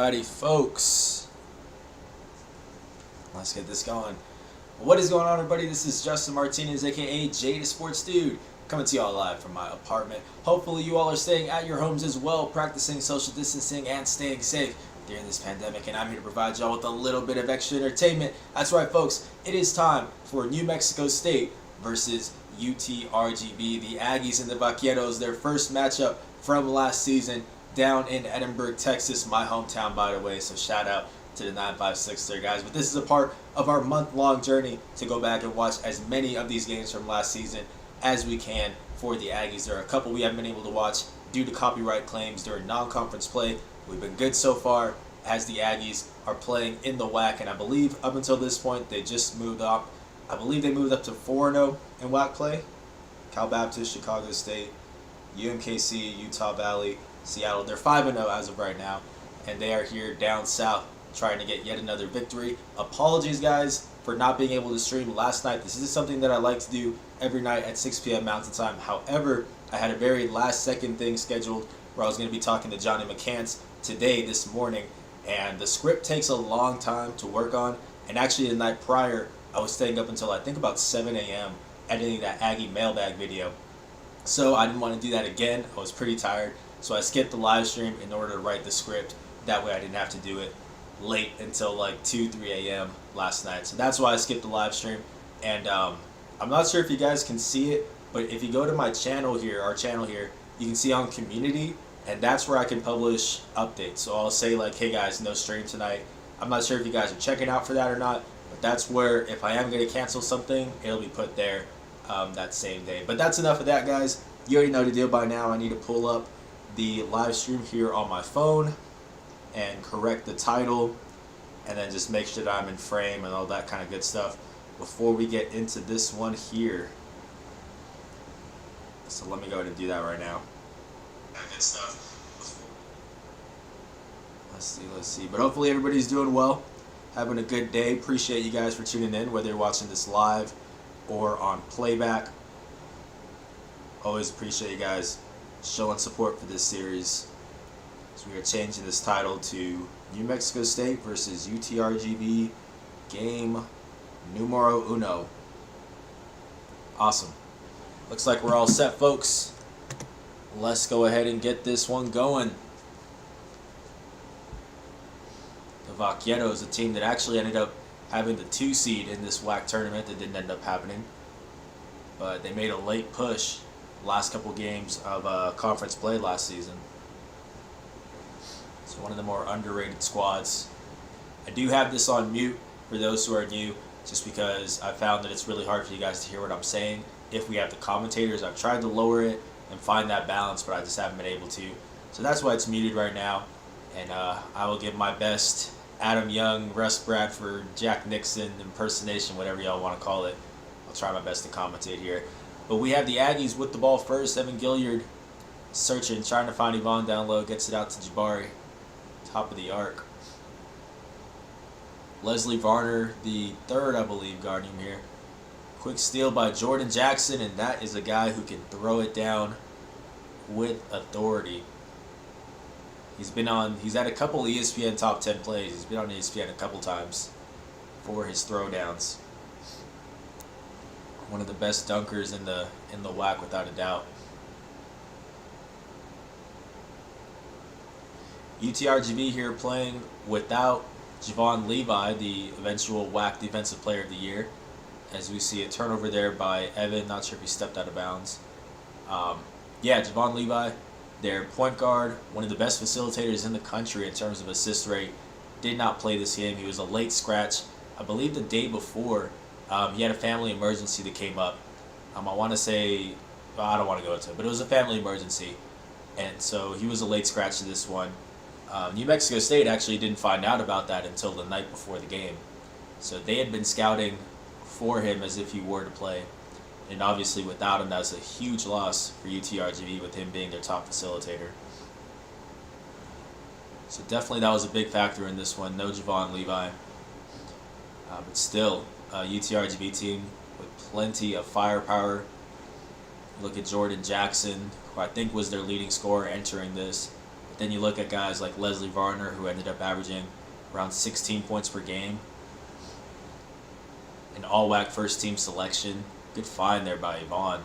Alrighty, folks. Let's get this going. What is going on, everybody? This is Justin Martinez, aka Jay the Sports Dude, coming to y'all live from my apartment. Hopefully, you all are staying at your homes as well, practicing social distancing and staying safe during this pandemic. And I'm here to provide y'all with a little bit of extra entertainment. That's right, folks. It is time for New Mexico State versus UTRGV. The Aggies and the Vaqueros, their first matchup from last season down in Edinburgh, Texas, my hometown, by the way. So shout out to the 956 there, guys. But this is a part of our month-long journey to go back and watch as many of these games from last season as we can for the Aggies. There are a couple we haven't been able to watch due to copyright claims during non-conference play. We've been good so far as the Aggies are playing in the WAC, and I believe up until this point they just moved up. I believe they moved up to 4-0 in WAC play. Cal Baptist, Chicago State, UMKC, Utah Valley, Seattle. They're 5-0 as of right now, and they are here down south trying to get yet another victory. Apologies, guys, for not being able to stream last night. This is something that I like to do every night at 6 p.m. Mountain Time. However, I had a very last-second thing scheduled where I was going to be talking to Johnny McCants today, this morning, and the script takes a long time to work on. And actually, the night prior, I was staying up until I think about 7 a.m. editing that Aggie mailbag video. So I didn't want to do that again. I was pretty tired. So I skipped the live stream in order to write the script. That way I didn't have to do it late until like 2, 3 a.m. last night. So that's why I skipped the live stream. And I'm not sure if you guys can see it, but if you go to my channel here, our channel here, you can see on community, and that's where I can publish updates. So I'll say like, hey guys, no stream tonight. I'm not sure if you guys are checking out for that or not, but that's where if I am going to cancel something, it'll be put there that same day. But that's enough of that, guys. You already know the deal by now. I need to pull up the live stream here on my phone and correct the title, and then just make sure that I'm in frame and all that kind of good stuff before we get into this one here. So let me go ahead and do that right now. Good stuff. Let's see. But hopefully everybody's doing well, having a good day. Appreciate you guys for tuning in, whether you're watching this live or on playback. Always appreciate you guys showing support for this series. So we are changing this title to New Mexico State versus UTRGV game numero uno. Awesome. Looks like we're all set, folks. Let's go ahead and get this one going. The Vaqueros, a team that actually ended up having the 2 seed in this WAC tournament that didn't end up happening. But they made a late push last couple games of conference play last season. It's one of the more underrated squads. I do have this on mute for those who are new, just because I found that it's really hard for you guys to hear what I'm saying if we have the commentators. I've tried to lower it and find that balance, but I just haven't been able to. So that's why it's muted right now. And I will give my best Adam Young, Russ Bradford, Jack Nixon impersonation, whatever y'all want to call it. I'll try my best to commentate here. But we have the Aggies with the ball first. Evan Gilliard searching, trying to find Yvonne down low, gets it out to Jabari. Top of the arc. Leslie Varner, the third, I believe, guarding him here. Quick steal by Jordan Jackson, and that is a guy who can throw it down with authority. He's had a couple ESPN top 10 plays. He's been on ESPN a couple times for his throwdowns. One of the best dunkers in the WAC without a doubt. UTRGV here playing without Javon Levi, the eventual WAC Defensive Player of the Year. As we see a turnover there by Evan. Not sure if he stepped out of bounds. Yeah, Javon Levi, their point guard, one of the best facilitators in the country in terms of assist rate, did not play this game. He was a late scratch. I believe the day before, he had a family emergency that came up. I want to say, well, I don't want to go into it, but it was a family emergency. And so he was a late scratch to this one. New Mexico State actually didn't find out about that until the night before the game. So they had been scouting for him as if he were to play. And obviously without him, that's a huge loss for UTRGV with him being their top facilitator. So definitely that was a big factor in this one. No Javon Levi. But still, UTRGV team with plenty of firepower. Look at Jordan Jackson, who I think was their leading scorer entering this. then you look at guys like Leslie Varner, who ended up averaging around 16 points per game. An all-WAC first-team selection. Good find there by Yvonne.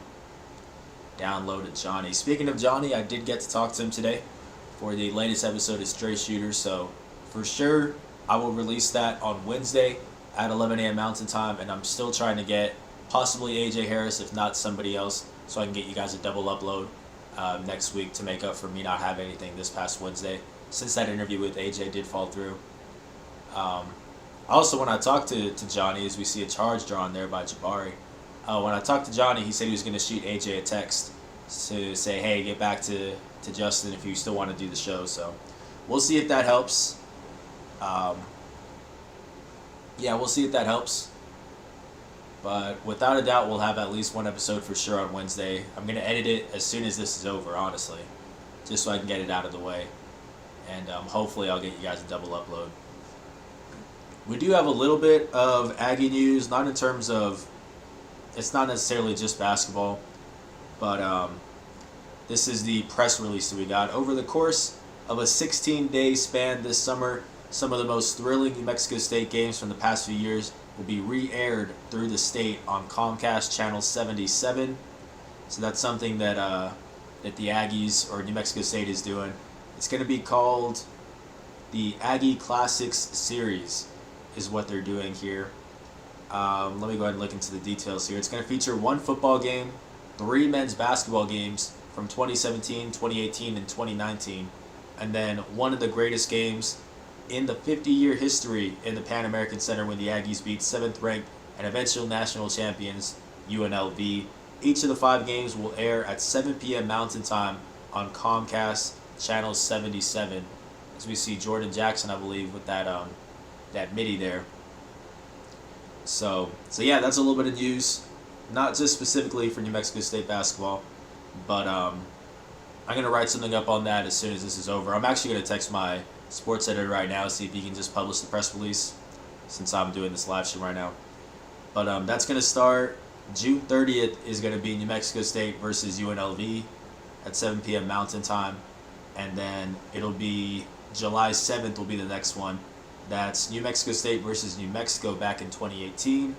Downloaded Johnny. Speaking of Johnny, I did get to talk to him today for the latest episode of Stray Shooters, so for sure I will release that on Wednesday at 11 a.m. Mountain Time, and I'm still trying to get possibly AJ Harris, if not somebody else, so I can get you guys a double upload next week to make up for me not having anything this past Wednesday, since that interview with AJ did fall through. Also, when I talked to Johnny, as we see a charge drawn there by Jabari, when I talked to Johnny, he said he was going to shoot AJ a text to say, hey, get back to Justin if you still want to do the show. So we'll see if that helps. We'll see if that helps. But without a doubt, we'll have at least one episode for sure on Wednesday. I'm going to edit it as soon as this is over, honestly, just so I can get it out of the way. And hopefully I'll get you guys a double upload. We do have a little bit of Aggie news, not in terms of, it's not necessarily just basketball, but this is the press release that we got. Over the course of a 16-day span this summer, some of the most thrilling New Mexico State games from the past few years will be re-aired through the state on Comcast Channel 77. So that's something that that the Aggies or New Mexico State is doing. It's going to be called the Aggie Classics Series, is what they're doing here. Let me go ahead and look into the details here. It's going to feature one football game, 3 men's basketball games from 2017, 2018, and 2019, and then one of the greatest games in the 50-year history in the Pan American Center when the Aggies beat 7th-ranked and eventual national champions UNLV. Each of the 5 games will air at 7 p.m. Mountain Time on Comcast Channel 77. As we see Jordan Jackson, I believe, with that that MIDI there. So yeah, that's a little bit of news, not just specifically for New Mexico State basketball, but I'm gonna write something up on that as soon as this is over. I'm actually gonna text my sports editor right now, see if he can just publish the press release, since I'm doing this live stream right now. But that's gonna start June 30th. Is gonna be New Mexico State versus UNLV at 7 p.m. Mountain Time, and then it'll be July 7th will be the next one. That's New Mexico State versus New Mexico back in 2018.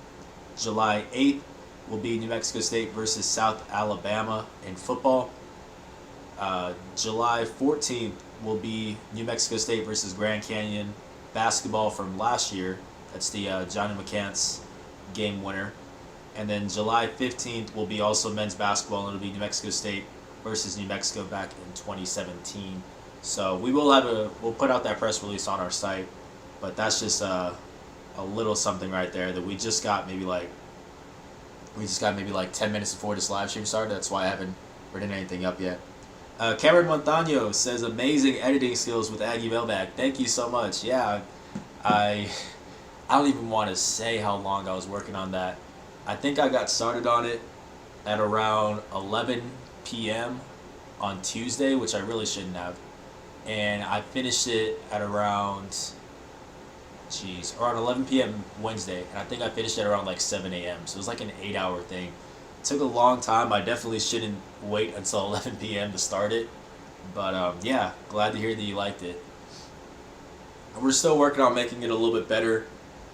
July 8th will be New Mexico State versus South Alabama in football. July 14th will be New Mexico State versus Grand Canyon basketball from last year. That's the Johnny McCants game winner. And then July 15th will be also men's basketball, and it'll be New Mexico State versus New Mexico back in 2017. So we'll put out that press release on our site. But that's just a little something right there that we just got maybe like 10 minutes before this live stream started. That's why I haven't written anything up yet. Cameron Montano says amazing editing skills with Aggie Mailbag. Thank you so much. Yeah, I don't even want to say how long I was working on that. I think I got started on it at around 11 p.m. on Tuesday, which I really shouldn't have. And I finished it at around 11 p.m. Wednesday, and I think I finished it around like 7 a.m. So it was like an 8-hour thing. It took a long time. I definitely shouldn't wait until 11 p.m. to start it. But yeah, glad to hear that you liked it. We're still working on making it a little bit better.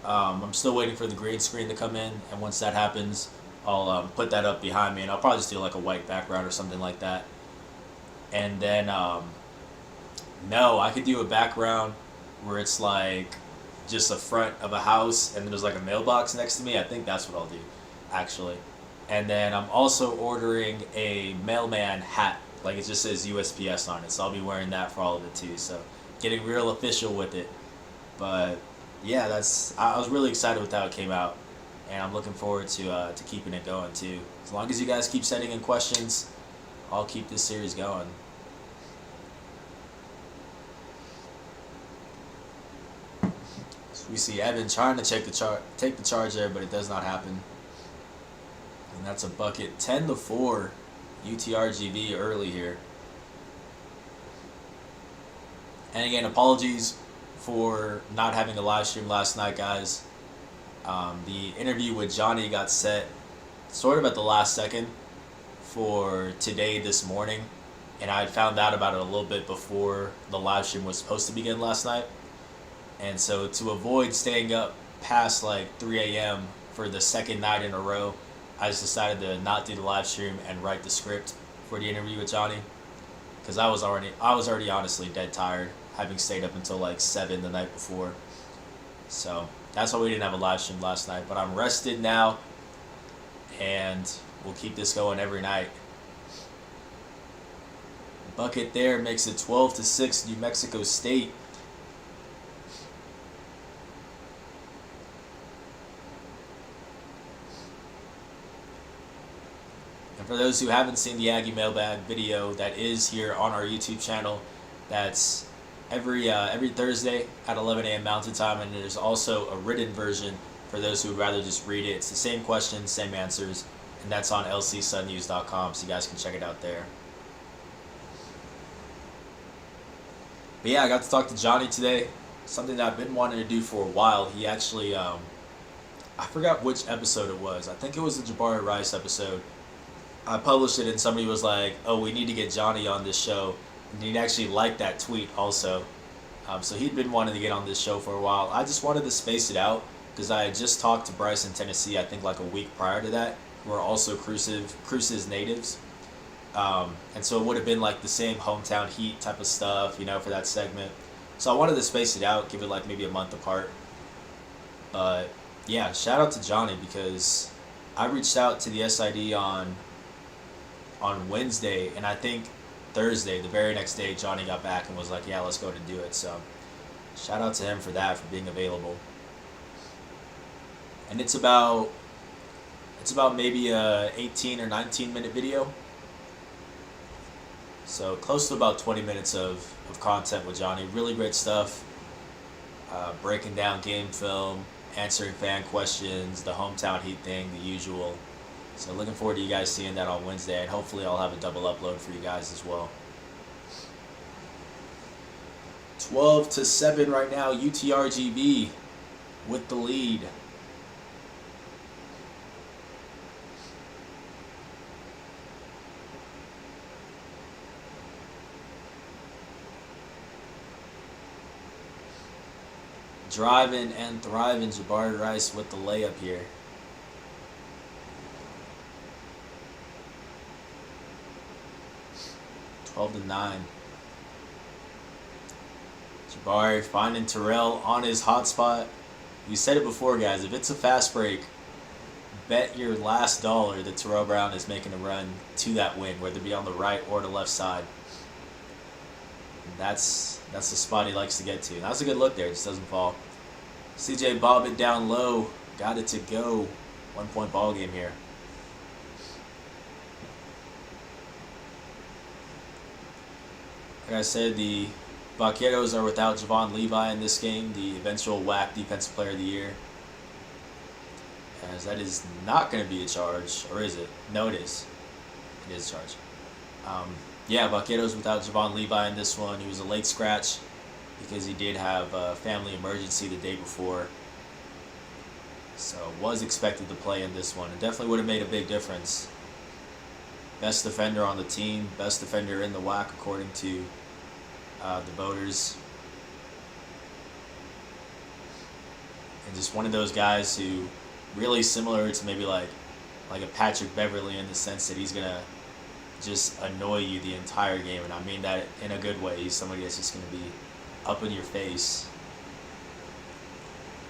I'm still waiting for the green screen to come in, and once that happens, I'll put that up behind me, and I'll probably just do like a white background or something like that. And then, no, I could do a background where it's like just the front of a house and then there's like a mailbox next to me. I think that's what I'll do, actually. And then I'm also ordering a mailman hat, like it just says USPS on it, so I'll be wearing that for all of it too. So getting real official with it. But yeah, I was really excited with how it came out, and I'm looking forward to keeping it going too. As long as you guys keep sending in questions, I'll keep this series going. We see Evan trying to take the charge there, but it does not happen. And that's a bucket. 10-4, UTRGV early here. And again, apologies for not having a live stream last night, guys. The interview with Johnny got set sort of at the last second for today, this morning. and I had found out about it a little bit before the live stream was supposed to begin last night. And so to avoid staying up past like 3 a.m. for the second night in a row, I just decided to not do the live stream and write the script for the interview with Johnny, because I was already honestly dead tired, having stayed up until like 7 the night before. So that's why we didn't have a live stream last night. But I'm rested now, and we'll keep this going every night. Bucket there makes it 12-6 New Mexico State. And for those who haven't seen the Aggie Mailbag video that is here on our YouTube channel, that's every Thursday at 11 a.m. Mountain Time, and there's also a written version for those who would rather just read it. It's the same questions, same answers, and that's on lcsunnews.com, so you guys can check it out there. But yeah, I got to talk to Johnny today, something that I've been wanting to do for a while. He actually, I forgot which episode it was. I think it was the Jabari Rice episode. I published it and somebody was like, oh, we need to get Johnny on this show. And he'd actually liked that tweet also. So he'd been wanting to get on this show for a while. I just wanted to space it out because I had just talked to Bryce in Tennessee, I think like a week prior to that, who are also Cruces natives. And so it would have been like the same hometown heat type of stuff, you know, for that segment. So I wanted to space it out, give it like maybe a month apart. But yeah, shout out to Johnny, because I reached out to the SID on Wednesday, and I think Thursday, the very next day, Johnny got back and was like, yeah, let's go to do it. So shout out to him for that, for being available. And it's about maybe a 18 or 19 minute video. So close to about 20 minutes of content with Johnny. Really great stuff. Breaking down game film, answering fan questions, the hometown heat thing, the usual. So looking forward to you guys seeing that on Wednesday, and hopefully I'll have a double upload for you guys as well. 12-7 right now, UTRGV with the lead. Driving and thriving, Jabari Rice with the layup here. Twelve to 9. Jabari finding Terrell on his hot spot. We said it before, guys. If it's a fast break, bet your last dollar that Terrell Brown is making a run to that win, whether it be on the right or the left side. That's the spot he likes to get to. That's a good look there. It just doesn't fall. CJ bobbed it down low. Got it to go. 1 point ball game here. Like I said, the Vaqueros are without Javon Levi in this game, the eventual WAC Defensive Player of the Year. As that is not going to be a charge, or is it? No, it is. It is a charge. Yeah, Vaqueros without Javon Levi in this one. He was a late scratch because he did have a family emergency the day before. So was expected to play in this one. It definitely would have made a big difference. Best defender on the team, best defender in the WAC according to the voters. And just one of those guys who really similar to maybe like a Patrick Beverly in the sense that he's going to just annoy you the entire game, and I mean that in a good way. He's somebody that's just going to be up in your face.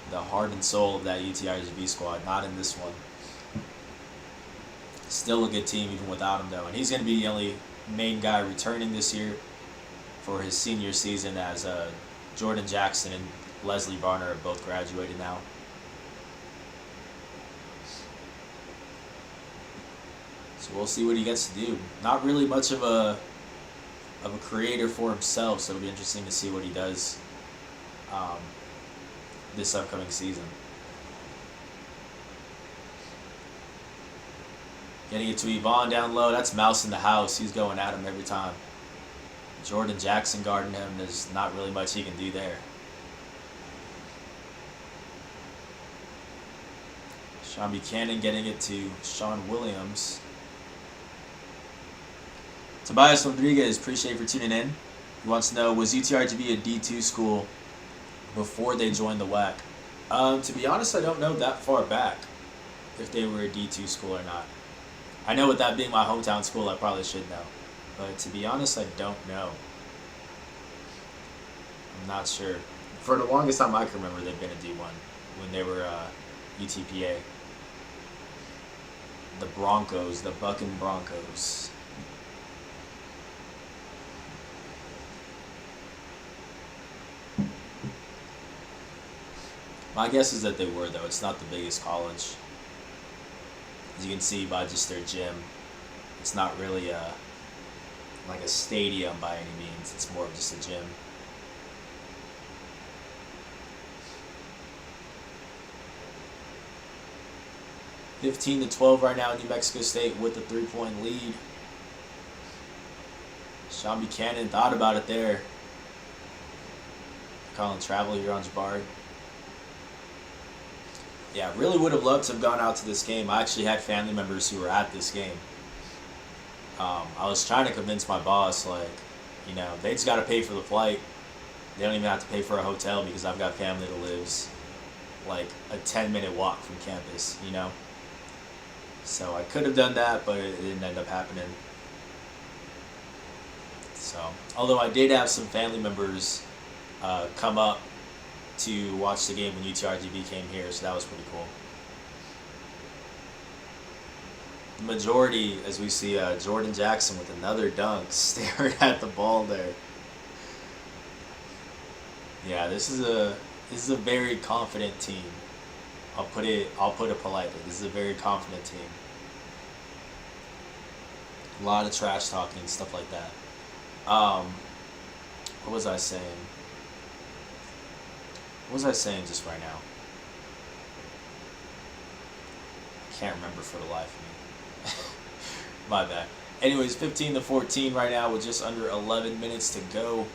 The heart and soul of that UTRGV squad, not in this one. Still a good team even without him though, and he's going to be the only main guy returning this year for his senior season, as Jordan Jackson and Leslie Varner have both graduated now. So we'll see what he gets to do. Not really much of a creator for himself, so it'll be interesting to see what he does this upcoming season. Getting it to Yvonne down low. That's Mouse in the house. He's going at him every time. Jordan Jackson guarding him. There's not really much he can do there. Sean Buchanan getting it to Sean Williams. Tobias Rodriguez, appreciate you for tuning in. He wants to know, was UTRGV a D2 school before they joined the WAC? To be honest, I don't know that far back if they were a D2 school or not. I know with that being my hometown school, I probably should know. But to be honest, I don't know. I'm not sure. For the longest time I can remember, they've been a D1 when they were UTPA. The Broncos, the Bucking Broncos. My guess is that they were, though. It's not the biggest college. As you can see by just their gym, it's not really like a stadium by any means. It's more of just a gym. (15-12) right now, New Mexico State with a 3-point lead. Sean Buchanan thought about it there. Calling travel here on Jabari. Yeah, really would have loved to have gone out to this game. I actually had family members who were at this game. I was trying to convince my boss, like, you know, they just got to pay for the flight. They don't even have to pay for a hotel because I've got family that lives like a 10-minute walk from campus, you know. So I could have done that, but it didn't end up happening. So, although I did have some family members come up to watch the game when UTRGV came here, so that was pretty cool. The majority, as we see Jordan Jackson with another dunk, staring at the ball there. Yeah, this is a very confident team. I'll put it politely. This is a very confident team. A lot of trash talking, stuff like that. What was I saying? What was I saying just right now? I can't remember for the life of me. My bad. Anyways, 15-14 right now with just under 11 minutes to go.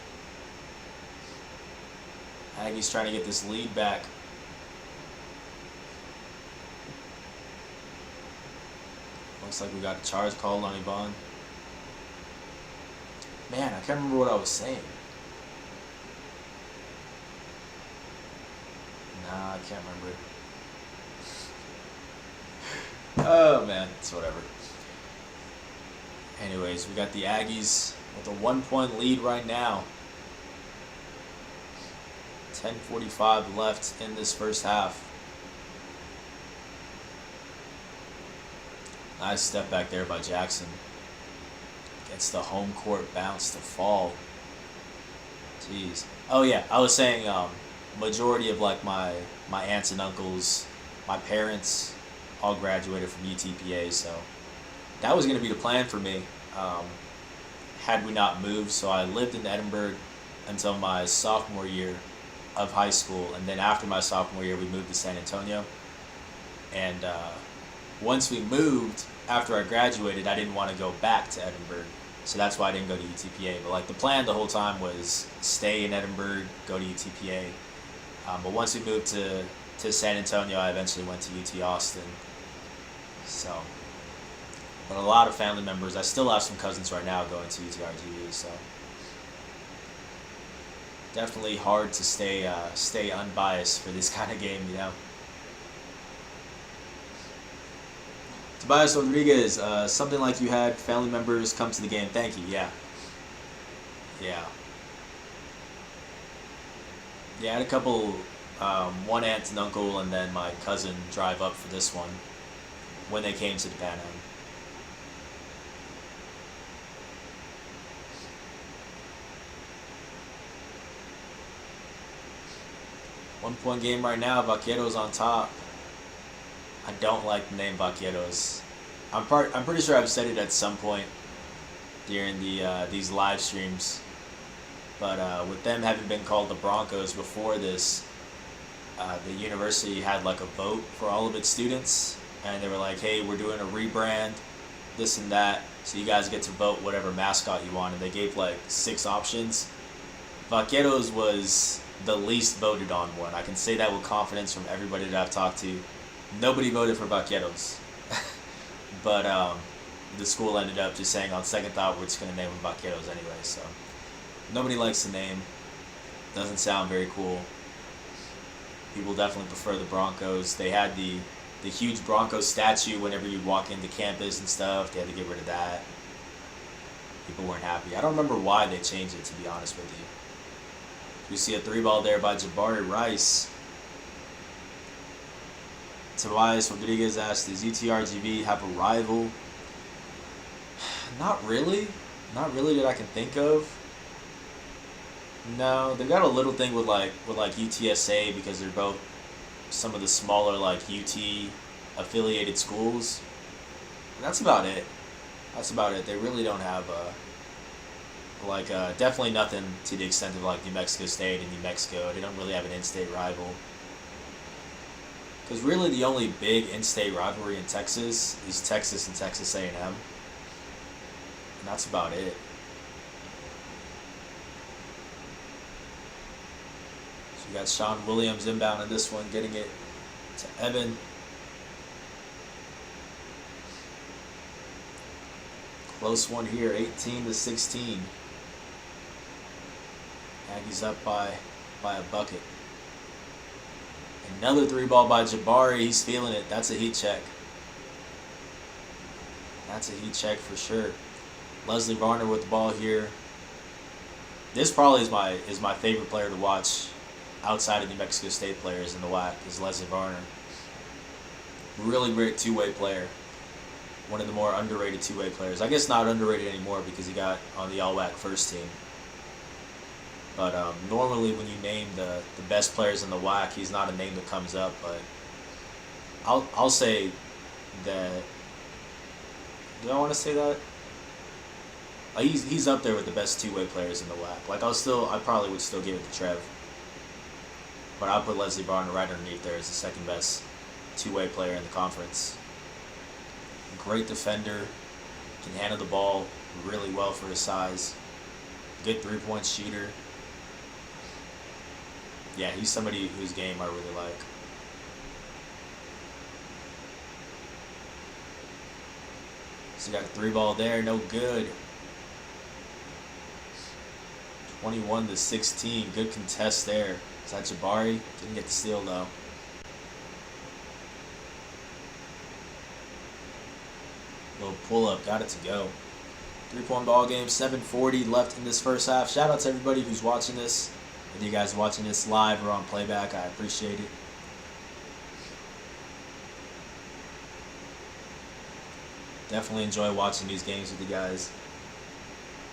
Aggie's trying to get this lead back. Looks like we got a charge called on Iban. Man, I can't remember what I was saying. Nah, I can't remember. Oh man, it's whatever. Anyways, we got the Aggies with a 1-point lead right now. 10:45 left in this first half. Nice step back there by Jackson. Gets the home court bounce to fall. Jeez. Oh yeah, I was saying majority of like my aunts and uncles, my parents, all graduated from UTPA, so that was going to be the plan for me had we not moved. So I lived in Edinburgh until my sophomore year of high school, and then after my sophomore year we moved to San Antonio. And once we moved, after I graduated, I didn't want to go back to Edinburgh, so that's why I didn't go to UTPA. But like the plan the whole time was stay in Edinburgh, go to UTPA. But once we moved to San Antonio, I eventually went to UT Austin. So, but a lot of family members, I still have some cousins right now going to UTRGV, so definitely hard to stay unbiased for this kind of game, you know. Tobias Rodriguez, something like you had family members come to the game. Thank you. Yeah. Yeah, I had a couple, one aunt and uncle, and then my cousin drive up for this one when they came to the Pan Am. One-point game right now. Vaqueros on top. I don't like the name Vaqueros. I'm pretty sure I've said it at some point during these live streams. But with them having been called the Broncos before this, the university had like a vote for all of its students, and they were like, hey, we're doing a rebrand, this and that, so you guys get to vote whatever mascot you want. And they gave like 6 options. Vaqueros was the least voted on one. I can say that with confidence from everybody that I've talked to. Nobody voted for Vaqueros. But the school ended up just saying on second thought we're just going to name them Vaqueros anyway. So nobody likes the name. Doesn't sound very cool. People definitely prefer the Broncos. They had the huge Broncos statue whenever you walk into campus and stuff. They had to get rid of that. People weren't happy. I don't remember why they changed it, to be honest with you. We see a 3-ball there by Jabari Rice. Tobias Rodriguez asked, does UTRGV have a rival? Not really. Not really that I can think of. No, they've got a little thing with like UTSA because they're both some of the smaller like UT affiliated schools. And that's about it. That's about it. They really don't have definitely nothing to the extent of like New Mexico State and New Mexico. They don't really have an in-state rival. Because really the only big in-state rivalry in Texas is Texas and Texas A&M. And that's about it. So we got Sean Williams inbound in this one, getting it to Evan. Close one here, 18-16. Aggie's up by a bucket. Another 3-ball by Jabari. He's feeling it. That's a heat check. That's a heat check for sure. Leslie Varner with the ball here. This probably is my favorite player to watch outside of New Mexico State players in the WAC is Leslie Varner. Really great two-way player. One of the more underrated two-way players. I guess not underrated anymore because he got on the All-WAC first team. But normally when you name the best players in the WAC, he's not a name that comes up. But I'll say that. Do I want to say that? He's up there with the best two-way players in the WAC. Like I probably would still give it to Trev. But I'll put Leslie Varner right underneath there as the second best two-way player in the conference. Great defender, can handle the ball really well for his size. Good three-point shooter. Yeah, he's somebody whose game I really like. So got a 3-ball there, no good. 21-16, good contest there. Is that Jabari? Didn't get the steal though. Little pull-up, got it to go. 3-point ball game, 7:40 left in this first half. Shout out to everybody who's watching this. Whether you guys watching this live or on playback, I appreciate it. Definitely enjoy watching these games with you guys.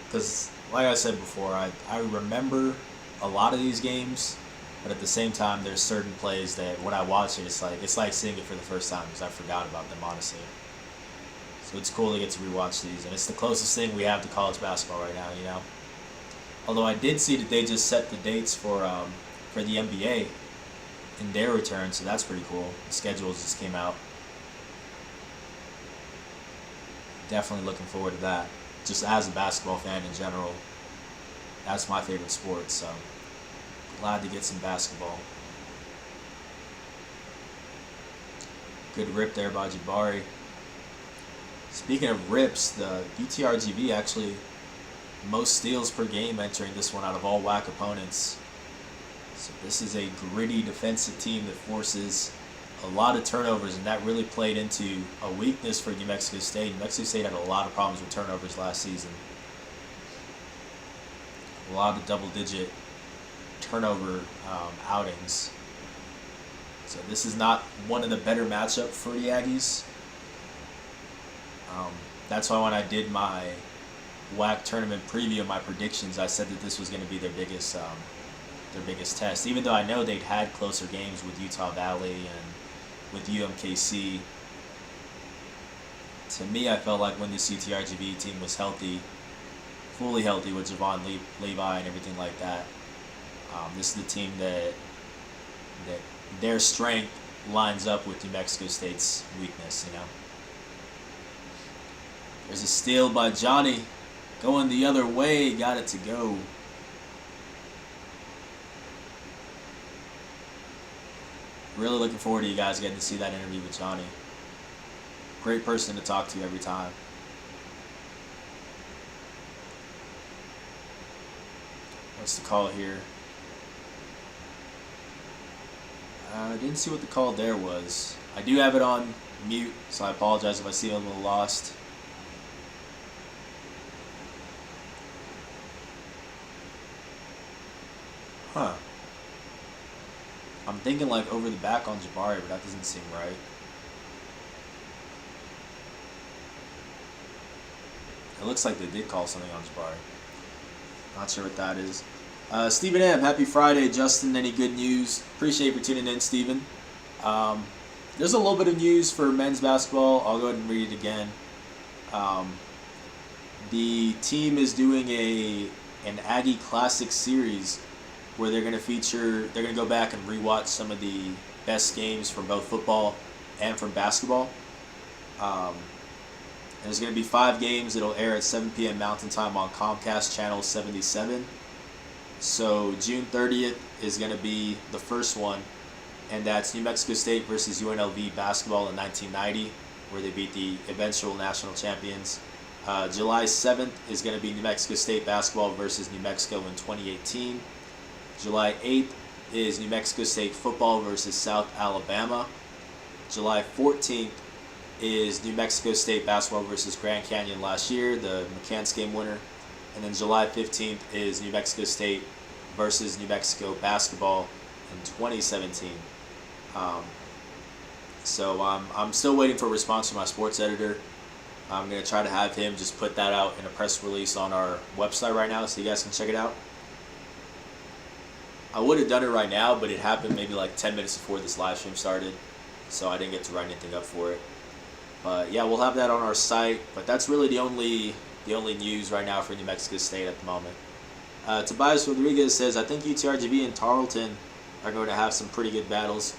Because, like I said before, I remember a lot of these games, but at the same time, there's certain plays that when I watch it, it's like seeing it for the first time because I forgot about them, honestly. So it's cool to get to rewatch these, and it's the closest thing we have to college basketball right now, you know. Although I did see that they just set the dates for the NBA in their return, so that's pretty cool. The schedules just came out. Definitely looking forward to that. Just as a basketball fan in general, that's my favorite sport, so glad to get some basketball. Good rip there by Jabari. Speaking of rips, the UTRGV actually most steals per game entering this one out of all WAC opponents. So this is a gritty defensive team that forces a lot of turnovers, and that really played into a weakness for New Mexico State. New Mexico State had a lot of problems with turnovers last season. A lot of double-digit turnover outings. So this is not one of the better matchups for the Aggies. That's why when I did my WAC tournament preview, my predictions, I said that this was going to be their biggest test. Even though I know they'd had closer games with Utah Valley and with UMKC. To me, I felt like when this UTRGV team was healthy, fully healthy with Javon Levi and everything like that, this is the team that their strength lines up with New Mexico State's weakness, you know. There's a steal by Johnny. Going the other way, got it to go. Really looking forward to you guys getting to see that interview with Johnny. Great person to talk to every time. What's the call here? I didn't see what the call there was. I do have it on mute, so I apologize if I see it a little lost. Huh. I'm thinking like over the back on Jabari, but that doesn't seem right. It looks like they did call something on Jabari. Not sure what that is. Stephen M., happy Friday. Justin, any good news? Appreciate you for tuning in, Stephen. There's a little bit of news for men's basketball. I'll go ahead and read it again. The team is doing an Aggie Classic series where they're going to go back and rewatch some of the best games from both football and from basketball. There's going to be 5 games. It'll air at 7 p.m. Mountain Time on Comcast Channel 77. So June 30th is going to be the first one, and that's New Mexico State versus UNLV basketball in 1990, where they beat the eventual national champions. July 7th is going to be New Mexico State basketball versus New Mexico in 2018. July 8th is New Mexico State football versus South Alabama. July 14th is New Mexico State basketball versus Grand Canyon last year, the McCants game winner. And then July 15th is New Mexico State versus New Mexico basketball in 2017. So I'm still waiting for a response from my sports editor. I'm going to try to have him just put that out in a press release on our website right now so you guys can check it out. I would have done it right now, but it happened maybe like 10 minutes before this live stream started, so I didn't get to write anything up for it. But yeah, we'll have that on our site. But that's really the only news right now for New Mexico State at the moment. Tobias Rodriguez says, I think UTRGV and Tarleton are going to have some pretty good battles.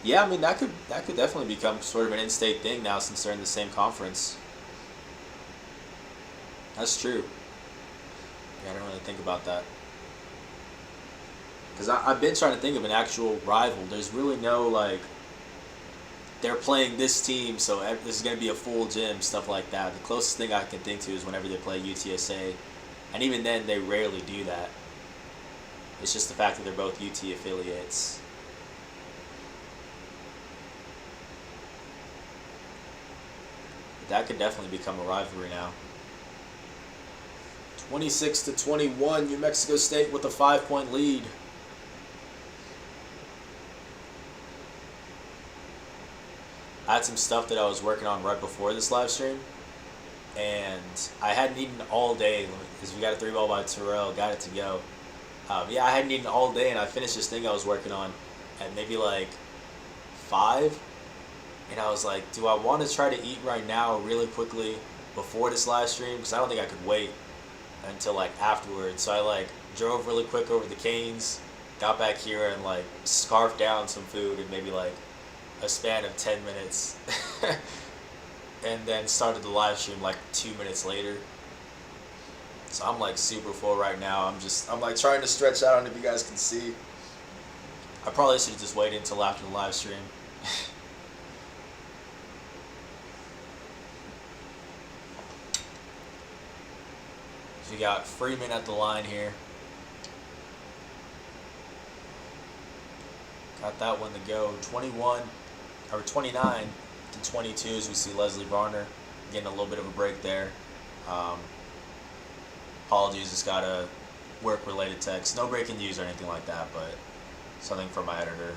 Yeah, I mean that could definitely become sort of an in-state thing now since they're in the same conference. That's true. Yeah, I didn't really think about that. Because I've been trying to think of an actual rival. There's really no, like, they're playing this team, so this is going to be a full gym, stuff like that. The closest thing I can think to is whenever they play UTSA. And even then, they rarely do that. It's just the fact that they're both UT affiliates. But that could definitely become a rivalry now. 26-21, New Mexico State with a 5-point lead. I had some stuff that I was working on right before this live stream, and I hadn't eaten all day because we got a 3-ball by Terrell, got it to go. Yeah, I hadn't eaten all day, and I finished this thing I was working on at maybe like 5, and I was like, do I want to try to eat right now really quickly before this live stream? Because I don't think I could wait until like afterwards. So I like drove really quick over the Canes, got back here and like scarfed down some food in maybe like a span of 10 minutes and then started the live stream like 2 minutes later. So I'm like super full right now. I'm like trying to stretch out, and if you guys can see, I probably should have just waited until after the live stream. So we got Freeman at the line here. Got that one to go. 29-22 as we see Leslie Varner getting a little bit of a break there. Apologies, just got a work-related text. No breaking news or anything like that, but something from my editor.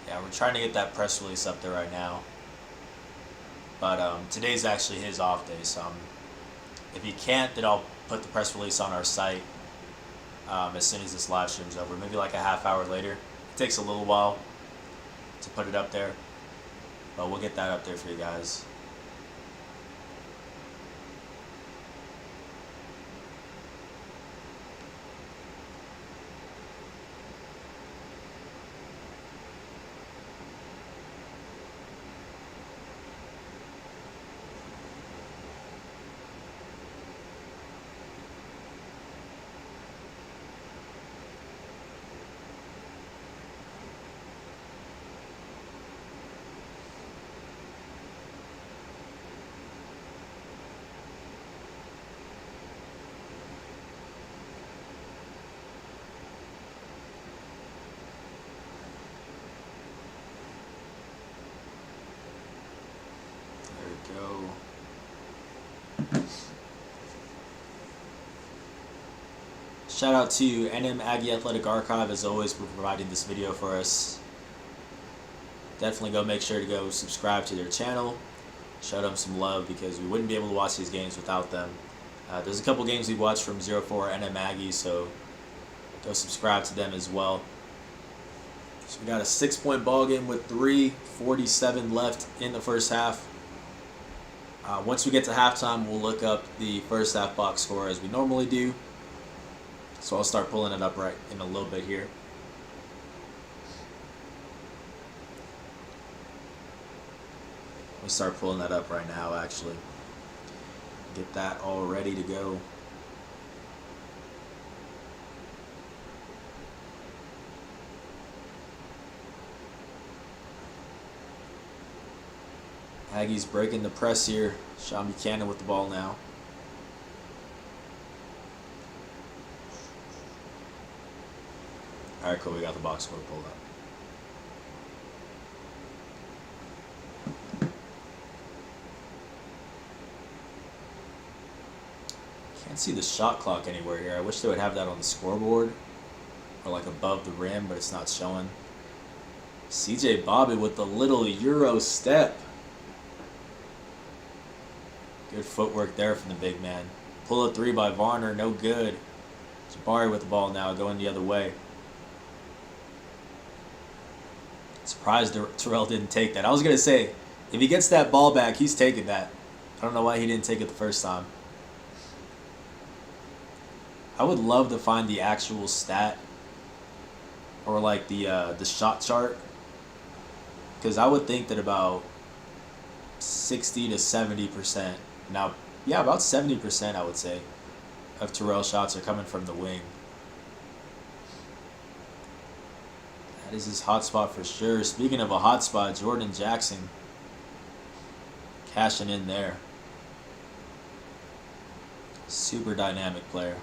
Yeah, we're trying to get that press release up there right now. But today's actually his off day, so if he can't, then I'll put the press release on our site as soon as this live stream's over. Maybe like a half hour later. It takes a little while to put it up there, but we'll get that up there for you guys. Shout out to NM Aggie Athletic Archive, as always, for providing this video for us. Definitely go make sure to go subscribe to their channel. Show them some love, because we wouldn't be able to watch these games without them. There's a couple games we watched from 04 NM Aggie, so go subscribe to them as well. So we got a 6-point ball game with 3:47 left in the first half. Once we get to halftime, we'll look up the first half box score as we normally do. So I'll start pulling it up right in a little bit here. We'll start pulling that up right now, actually. Get that all ready to go. Aggie's breaking the press here. Sean Buchanan with the ball now. Alright, cool. We got the box score pulled up. Can't see the shot clock anywhere here. I wish they would have that on the scoreboard or like above the rim, but it's not showing. CJ Bobby with the little Euro step. Good footwork there from the big man. Pull a three by Varner, no good. Jabari with the ball now, going the other way. Surprised Terrell didn't take that. I was going to say, if he gets that ball back, he's taking that. I don't know why he didn't take it the first time. I would love to find the actual stat or like the shot chart, because I would think that about 60 to 70%. Now, yeah, about 70% I would say of Terrell's shots are coming from the wing. That is his hot spot for sure. Speaking of a hot spot, Jordan Jackson cashing in there. Super dynamic player.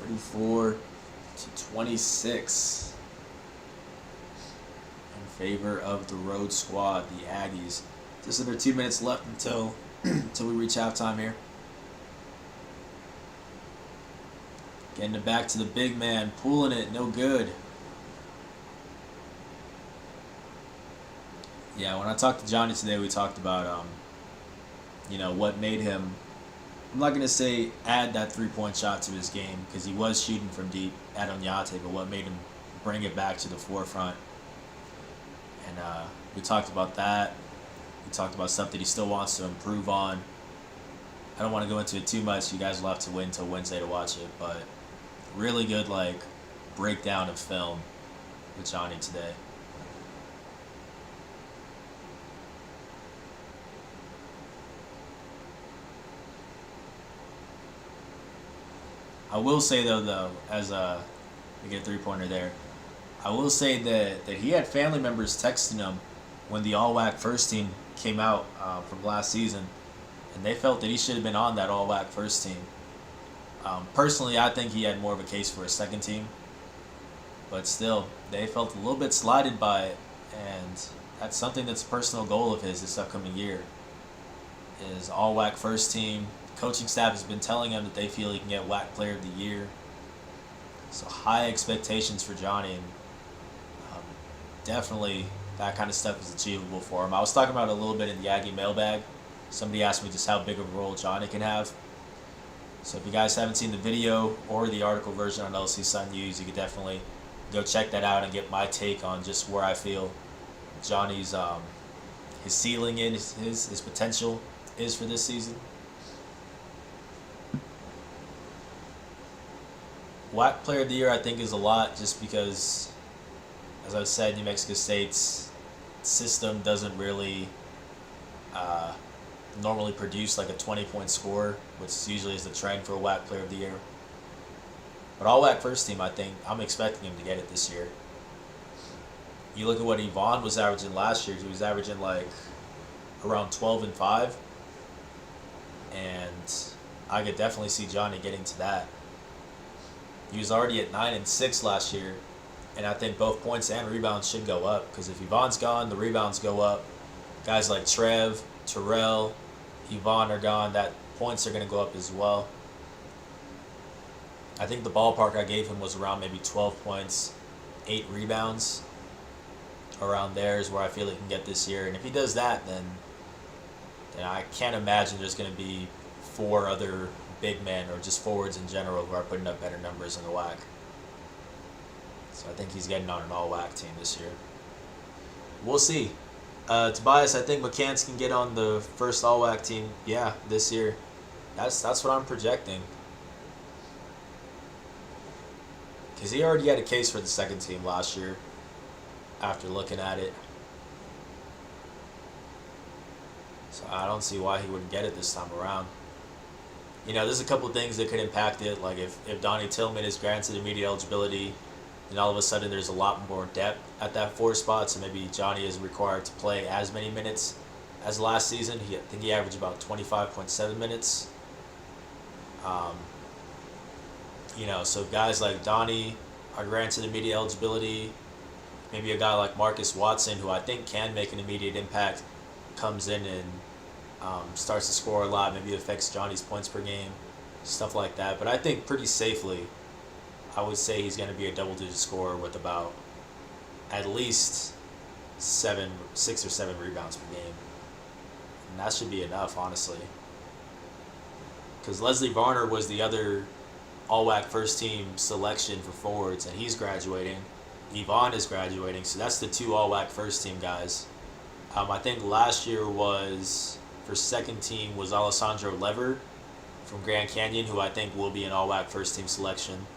34 to 26 in favor of the road squad, the Aggies. Just under 2 minutes left until we reach halftime here. Getting it back to the big man, pulling it, no good. Yeah, when I talked to Johnny today, we talked about, you know, what made him, I'm not going to say add that three-point shot to his game, because he was shooting from deep at Onyate, but what made him bring it back to the forefront. And we talked about that. We talked about stuff that he still wants to improve on. I don't want to go into it too much. You guys will have to wait until Wednesday to watch it, but really good, like, breakdown of film with Johnny today. I will say though, as we get a three-pointer there, I will say that he had family members texting him when the All-WAC first team came out from last season, and they felt that he should have been on that All-WAC first team. Personally, I think he had more of a case for a second team, but still, they felt a little bit slighted by it, and that's something that's a personal goal of his this upcoming year, is All-WAC first team. Coaching staff has been telling him that they feel he can get WAC Player of the Year. So high expectations for Johnny, and definitely that kind of stuff is achievable for him. I was talking about it a little bit in the Aggie mailbag. Somebody asked me just how big of a role Johnny can have. So if you guys haven't seen the video or the article version on LC Sun News, you could definitely go check that out and get my take on just where I feel Johnny's his ceiling is, his potential is for this season. WAC Player of the Year, I think, is a lot, just because, as I said, New Mexico State's system doesn't really normally produce like a 20-point score, which usually is the trend for a WAC Player of the Year. But all WAC first team, I think, I'm expecting him to get it this year. You look at what Yvonne was averaging last year. He was averaging like around 12 and 5. And I could definitely see Johnny getting to that. He was already at 9 and 6 last year, and I think both points and rebounds should go up, because if Yvonne's gone, the rebounds go up. Guys like Trev, Terrell, Yvonne are gone. That points are going to go up as well. I think the ballpark I gave him was around maybe 12 points, 8 rebounds. Around there is where I feel he can get this year. And if he does that, then I can't imagine there's going to be 4 other big men or just forwards in general who are putting up better numbers in the WAC. So I think he's getting on an all-WAC team this year. We'll see. Tobias, I think McCants can get on the first all-WAC team, this year. That's what I'm projecting. Because he already had a case for the second team last year after looking at it. So I don't see why he wouldn't get it this time around. There's a couple things that could impact it. Like if Donnie Tillman is granted immediate eligibility, then all of a sudden there's a lot more depth at that 4 spot. So maybe Johnny is required to play as many minutes as last season. I think he averaged about 25.7 minutes. So guys like Donnie are granted immediate eligibility. Maybe a guy like Marcus Watson, who I think can make an immediate impact, comes in and starts to score a lot. Maybe affects Johnny's points per game, stuff like that. But I think pretty safely, I would say he's going to be a double-digit scorer with about at least 6 or 7 rebounds per game. And that should be enough, honestly. Because Leslie Varner was the other all-WAC first-team selection for forwards, and he's graduating. Yvonne is graduating, so that's the 2 all-WAC first-team guys. I think last year for second team was Alessandro Lever from Grand Canyon, who I think will be an all-WAC first-team selection.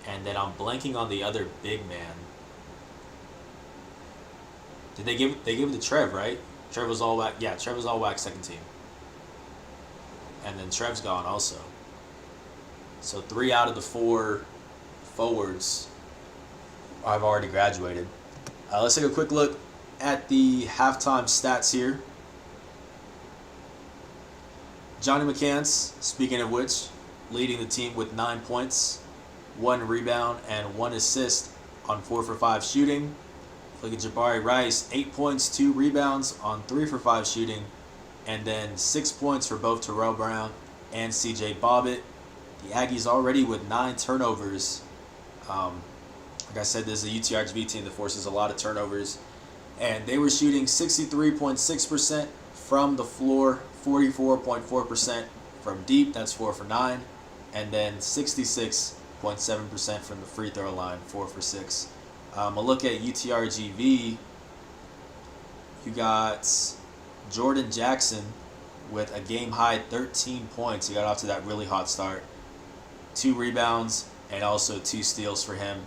And then I'm blanking on the other big man. Did they give it to Trev, right? Trev was all-WAC. Yeah, Trev was all-WAC second team. And then Trev's gone also. So 3 out of the 4 forwards I've already graduated. Let's take a quick look at the halftime stats here. Johnny McCants, speaking of which, leading the team with 9 points, 1 rebound, and 1 assist on 4 for 5 shooting. Look at Jabari Rice, 8 points, 2 rebounds on 3 for 5 shooting, and then 6 points for both Terrell Brown and CJ Bobbitt. The Aggies already with 9 turnovers. Like I said, this is a UTRGV team that forces a lot of turnovers. And they were shooting 63.6% from the floor, 44.4% from deep, that's 4 for 9. And then 66.7% from the free throw line, 4 for 6. A look at UTRGV, you got Jordan Jackson with a game-high 13 points. He got off to that really hot start. 2 rebounds and also 2 steals for him.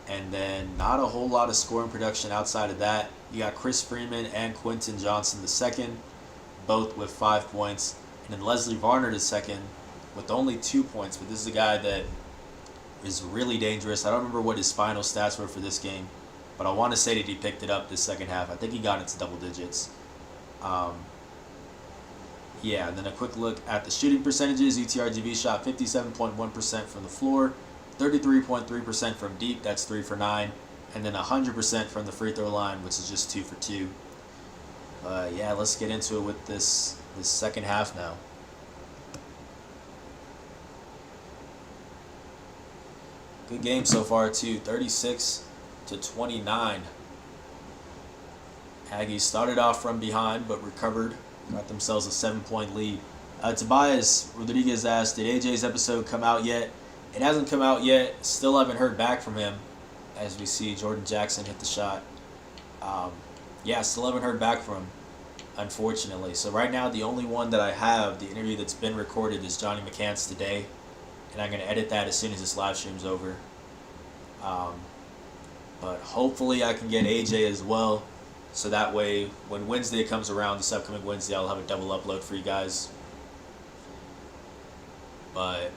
And then not a whole lot of scoring production outside of that. You got Chris Freeman and Quentin Johnson II, both with 5 points. And then Leslie Varner II with only 2 points. But this is a guy that is really dangerous. I don't remember what his final stats were for this game, but I want to say that he picked it up this second half. I think he got into double digits. And then a quick look at the shooting percentages. UTRGV shot 57.1% from the floor, 33.3% from deep, that's 3 for 9, and then 100% from the free throw line, which is just 2 for 2. Let's get into it with this second half now. Good game so far too, 36-29. Aggies started off from behind but recovered, got themselves a 7-point lead. Tobias Rodriguez asked, did AJ's episode come out yet? It hasn't come out yet. Still haven't heard back from him. As we see Jordan Jackson hit the shot. Still haven't heard back from him, unfortunately. So right now the only one that I have, the interview that's been recorded, is Johnny McCants today. And I'm going to edit that as soon as this live stream's over. But hopefully I can get AJ as well. So that way, when Wednesday comes around, this upcoming Wednesday, I'll have a double upload for you guys. But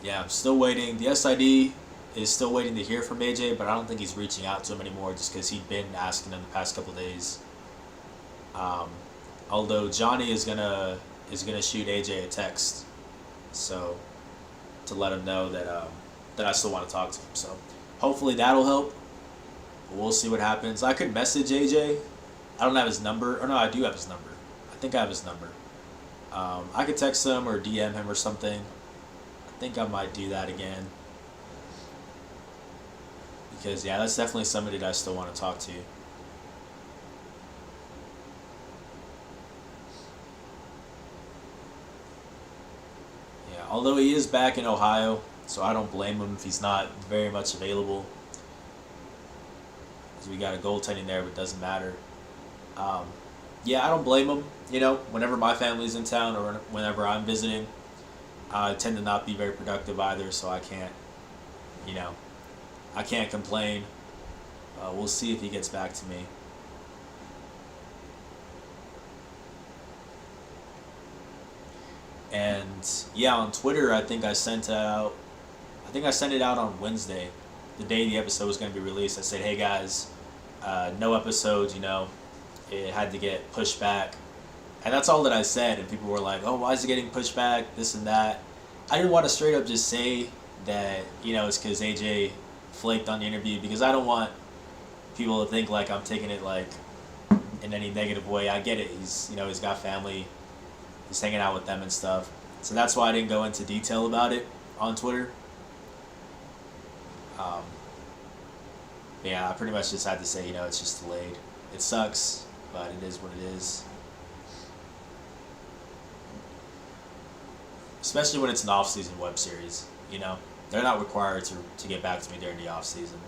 I'm still waiting. The SID is still waiting to hear from AJ, but I don't think he's reaching out to him anymore just because he'd been asking him the past couple days. Although Johnny is gonna shoot AJ a text, so to let him know that I still want to talk to him. So hopefully that'll help. We'll see what happens. I could message AJ. I don't have his number. Or no, I do have his number. I think I have his number. I could text him or DM him or something. I think I might do that again. Because, yeah, that's definitely somebody that I still want to talk to. Yeah, although he is back in Ohio, so I don't blame him if he's not very much available. Because we got a goaltending there, but it doesn't matter. Um, yeah, I don't blame him. You know, whenever my family's in town or whenever I'm visiting, I tend to not be very productive either, so I can't, you know, I can't complain. We'll see if he gets back to me. And yeah, on Twitter, I think I sent out. I think I sent it out on Wednesday, the day the episode was going to be released. I said, "Hey guys, no episodes. You know, it had to get pushed back." And that's all that I said. And people were like, "Oh, why is it getting pushed back? This and that." I didn't want to straight up just say that, you know, it's because AJ flaked on the interview, because I don't want people to think like I'm taking it like in any negative way. I get it. He's, you know, he's got family. He's hanging out with them and stuff. So that's why I didn't go into detail about it on Twitter. Um, yeah, I pretty much just had to say, you know, it's just delayed. It sucks, but it is what it is. Especially when it's an off-season web series, you know. They're not required to get back to me during the off-season.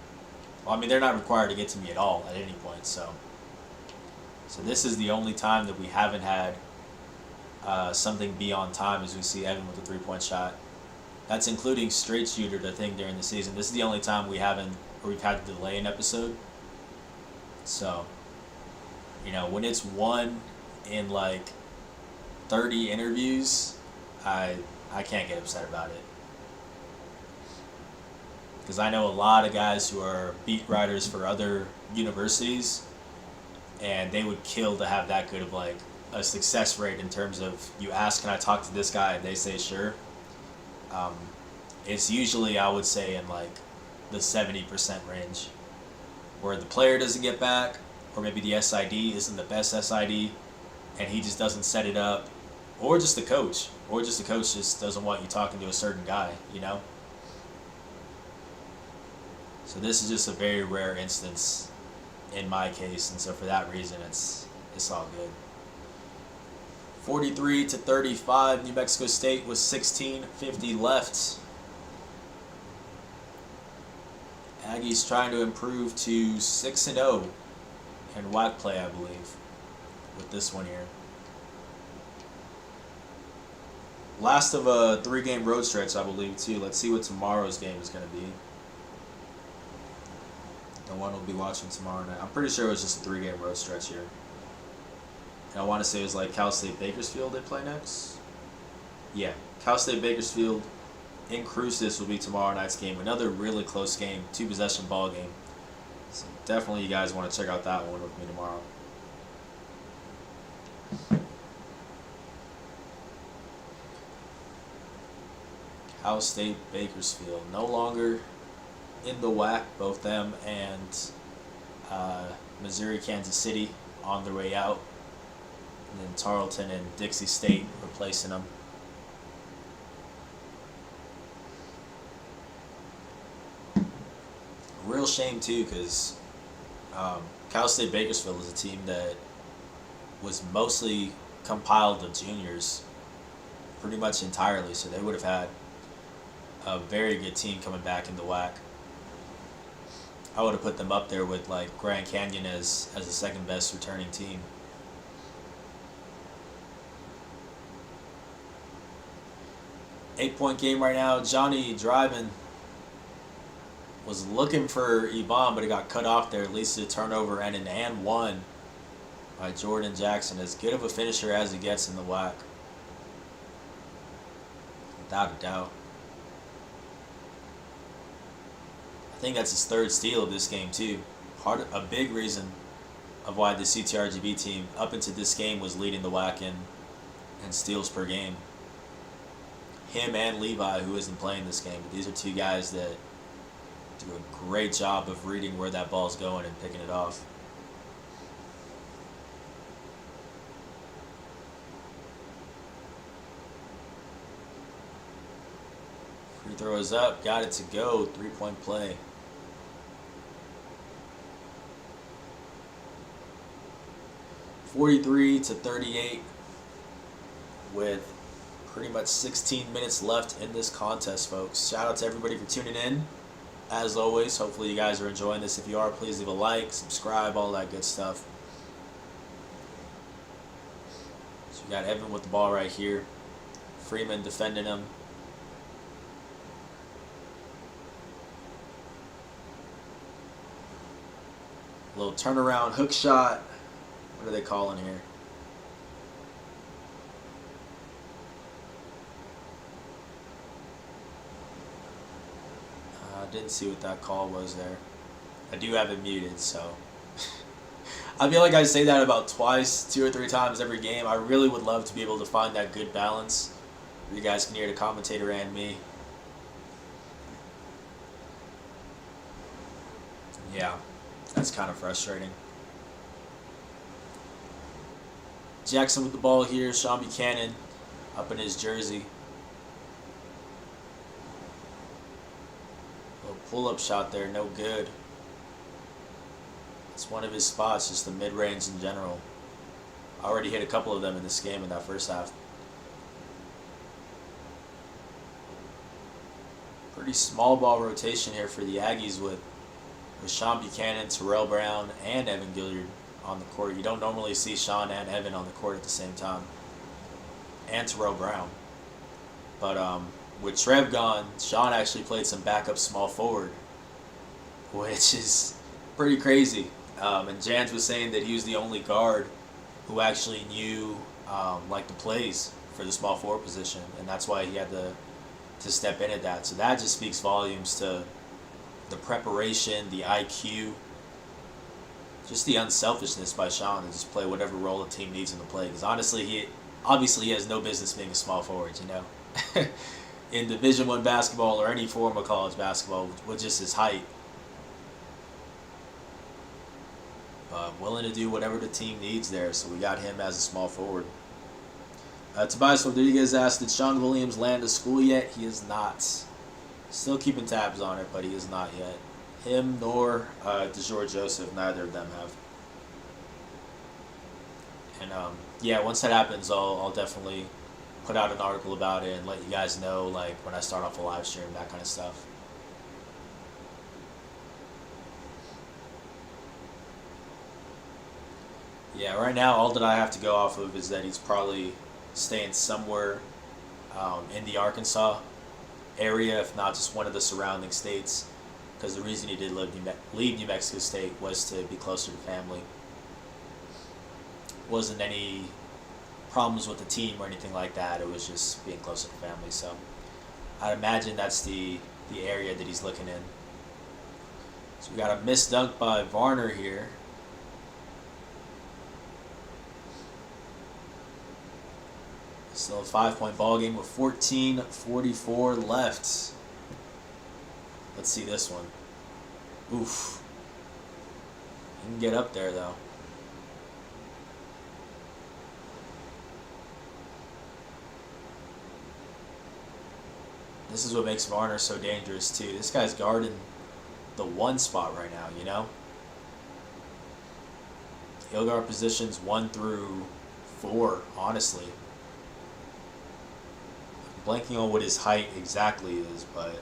Well, I mean, they're not required to get to me at all at any point, so this is the only time that we haven't had something be on time, as we see Evan with a three-point shot. That's including straight shooter, I think, during the season. This is the only time we've had to delay an episode. So, you know, when it's one in like 30 interviews, I can't get upset about it. Because I know a lot of guys who are beat writers for other universities, and they would kill to have that good of like a success rate in terms of, you ask, can I talk to this guy, and they say sure. It's usually, I would say, in like the 70% range, where the player doesn't get back, or maybe the SID isn't the best SID, and he just doesn't set it up, or just the coach just doesn't want you talking to a certain guy, you know. So this is just a very rare instance in my case, and so for that reason, it's all good. 43-35, New Mexico State with 16:50 left. Aggie's trying to improve to 6-0 in WAC play, I believe, with this one here. Last of a 3-game road stretch, I believe, too. Let's see what tomorrow's game is going to be. The one we'll be watching tomorrow night. I'm pretty sure it was just a 3-game road stretch here. And I want to say it was like Cal State Bakersfield they play next. Yeah, Cal State Bakersfield in Cruces will be tomorrow night's game. Another really close game, 2-possession ball game. So definitely you guys want to check out that one with me tomorrow. Cal State Bakersfield no longer in the WAC, both them and Missouri Kansas City on their way out, and then Tarleton and Dixie State replacing them. Real shame too, because Cal State Bakersfield is a team that was mostly compiled of juniors pretty much entirely, so they would have had a very good team coming back in the WAC. I would have put them up there with like Grand Canyon as the second best returning team. Eight-point game right now. Johnny driving was looking for Ebon, but it got cut off there. At least a turnover and an and one by Jordan Jackson. As good of a finisher as he gets in the WAC, without a doubt. I think that's his third steal of this game too. A big reason of why this UTRGV team up into this game was leading the WAC in steals per game. Him and Levi, who isn't playing this game, but these are two guys that do a great job of reading where that ball's going and picking it off. Free throw is up. Got it to go. 3-point play. (43-38) with pretty much 16 minutes left in this contest, folks. Shout out to everybody for tuning in. As always, hopefully you guys are enjoying this. If you are, please leave a like, subscribe, all that good stuff. So we got Evan with the ball right here. Freeman defending him. A little turnaround hook shot. What are they calling here? Didn't see what that call was there. I do have it muted, so I feel like I say that about twice, 2 or 3 times every game. I really would love to be able to find that good balance where you guys can hear the commentator and me. Yeah, that's kind of frustrating. Jackson with the ball here. Sean Buchanan up in his jersey. Pull-up shot there, no good. It's one of his spots, just the mid-range in general. I already hit a couple of them in this game in that first half. Pretty small ball rotation here for the Aggies with Sean Buchanan, Terrell Brown, and Evan Gilliard on the court. You don't normally see Sean and Evan on the court at the same time. And Terrell Brown. But with Trev gone, Sean actually played some backup small forward, which is pretty crazy. And Jans was saying that he was the only guard who actually knew like the plays for the small forward position, and that's why he had to step in at that. So that just speaks volumes to the preparation, the IQ, just the unselfishness by Sean to just play whatever role the team needs him to play. Because honestly, he has no business being a small forward, you know. In Division I basketball or any form of college basketball with just his height. But willing to do whatever the team needs there, so we got him as a small forward. Tobias Rodriguez asked, did Sean Williams land a school yet? He is not. Still keeping tabs on it, but he is not yet. Him nor DeJour Joseph, neither of them have. And yeah, once that happens, I'll definitely put out an article about it and let you guys know, like when I start off a live stream, that kind of stuff. Yeah, right now all that I have to go off of is that he's probably staying somewhere in the Arkansas area, if not just one of the surrounding states, because the reason he did leave New Mexico State was to be closer to family. Wasn't any problems with the team or anything like that. It was just being closer to family. So I'd imagine that's the area that he's looking in. So we got a missed dunk by Varner here. Still a 5-point ball game with 14:44 left. Let's see this one. Oof. He can get up there though. This is what makes Varner so dangerous too. This guy's guarding the 1 spot right now, you know? He'll guard positions 1 through 4, honestly. I'm blanking on what his height exactly is, but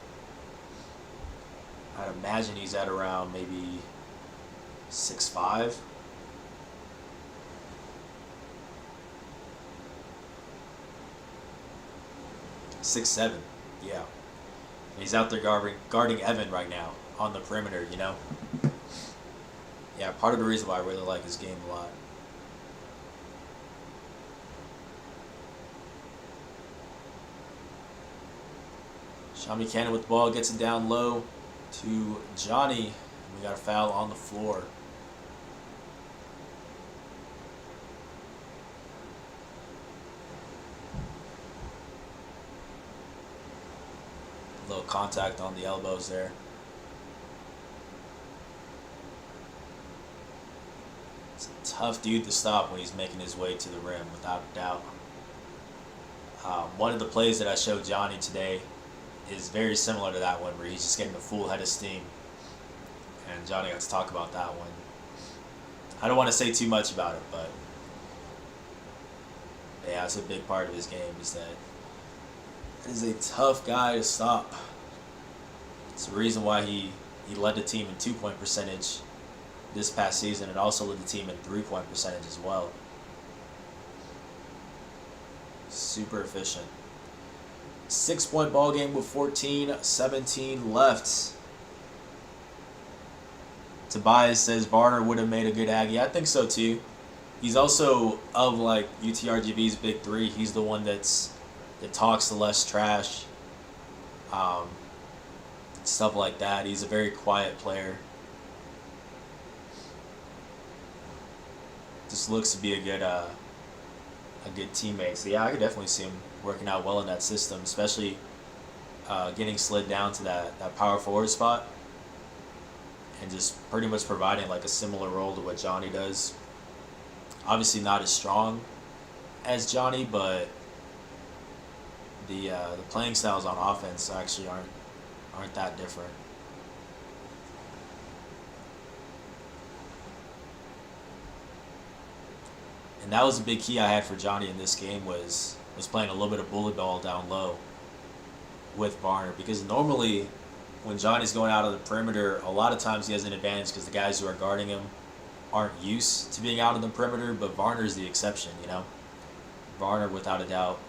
I'd imagine he's at around maybe 6'5". Six, 7. Yeah. He's out there guarding Evan right now on the perimeter, you know? Yeah, part of the reason why I really like his game a lot. Sean Buchanan with the ball, gets it down low to Johnny. We got a foul on the floor. A little contact on the elbows there. It's a tough dude to stop when he's making his way to the rim, without a doubt. One of the plays that I showed Johnny today is very similar to that one, where he's just getting a full head of steam. And Johnny got to talk about that one. I don't want to say too much about it, but yeah, it's a big part of his game, is that he's a tough guy to stop. It's the reason why he led the team in 2-point percentage this past season, and also led the team in 3-point percentage as well. Super efficient. 6-point ball game with 14-17 left. Tobias says Varner would have made a good Aggie. I think so too. He's also, of like UTRGV's big three, he's the one that talks the less trash. Stuff like that. He's a very quiet player. Just looks to be a good teammate. So yeah, I could definitely see him working out well in that system, especially getting slid down to that power forward spot, and just pretty much providing like a similar role to what Johnny does. Obviously not as strong as Johnny, but the playing styles on offense actually aren't that different. And that was a big key I had for Johnny in this game, was playing a little bit of bullet ball down low with Varner, because normally when Johnny's going out of the perimeter, a lot of times he has an advantage because the guys who are guarding him aren't used to being out of the perimeter, but Varner's the exception, you know. Varner, without a doubt,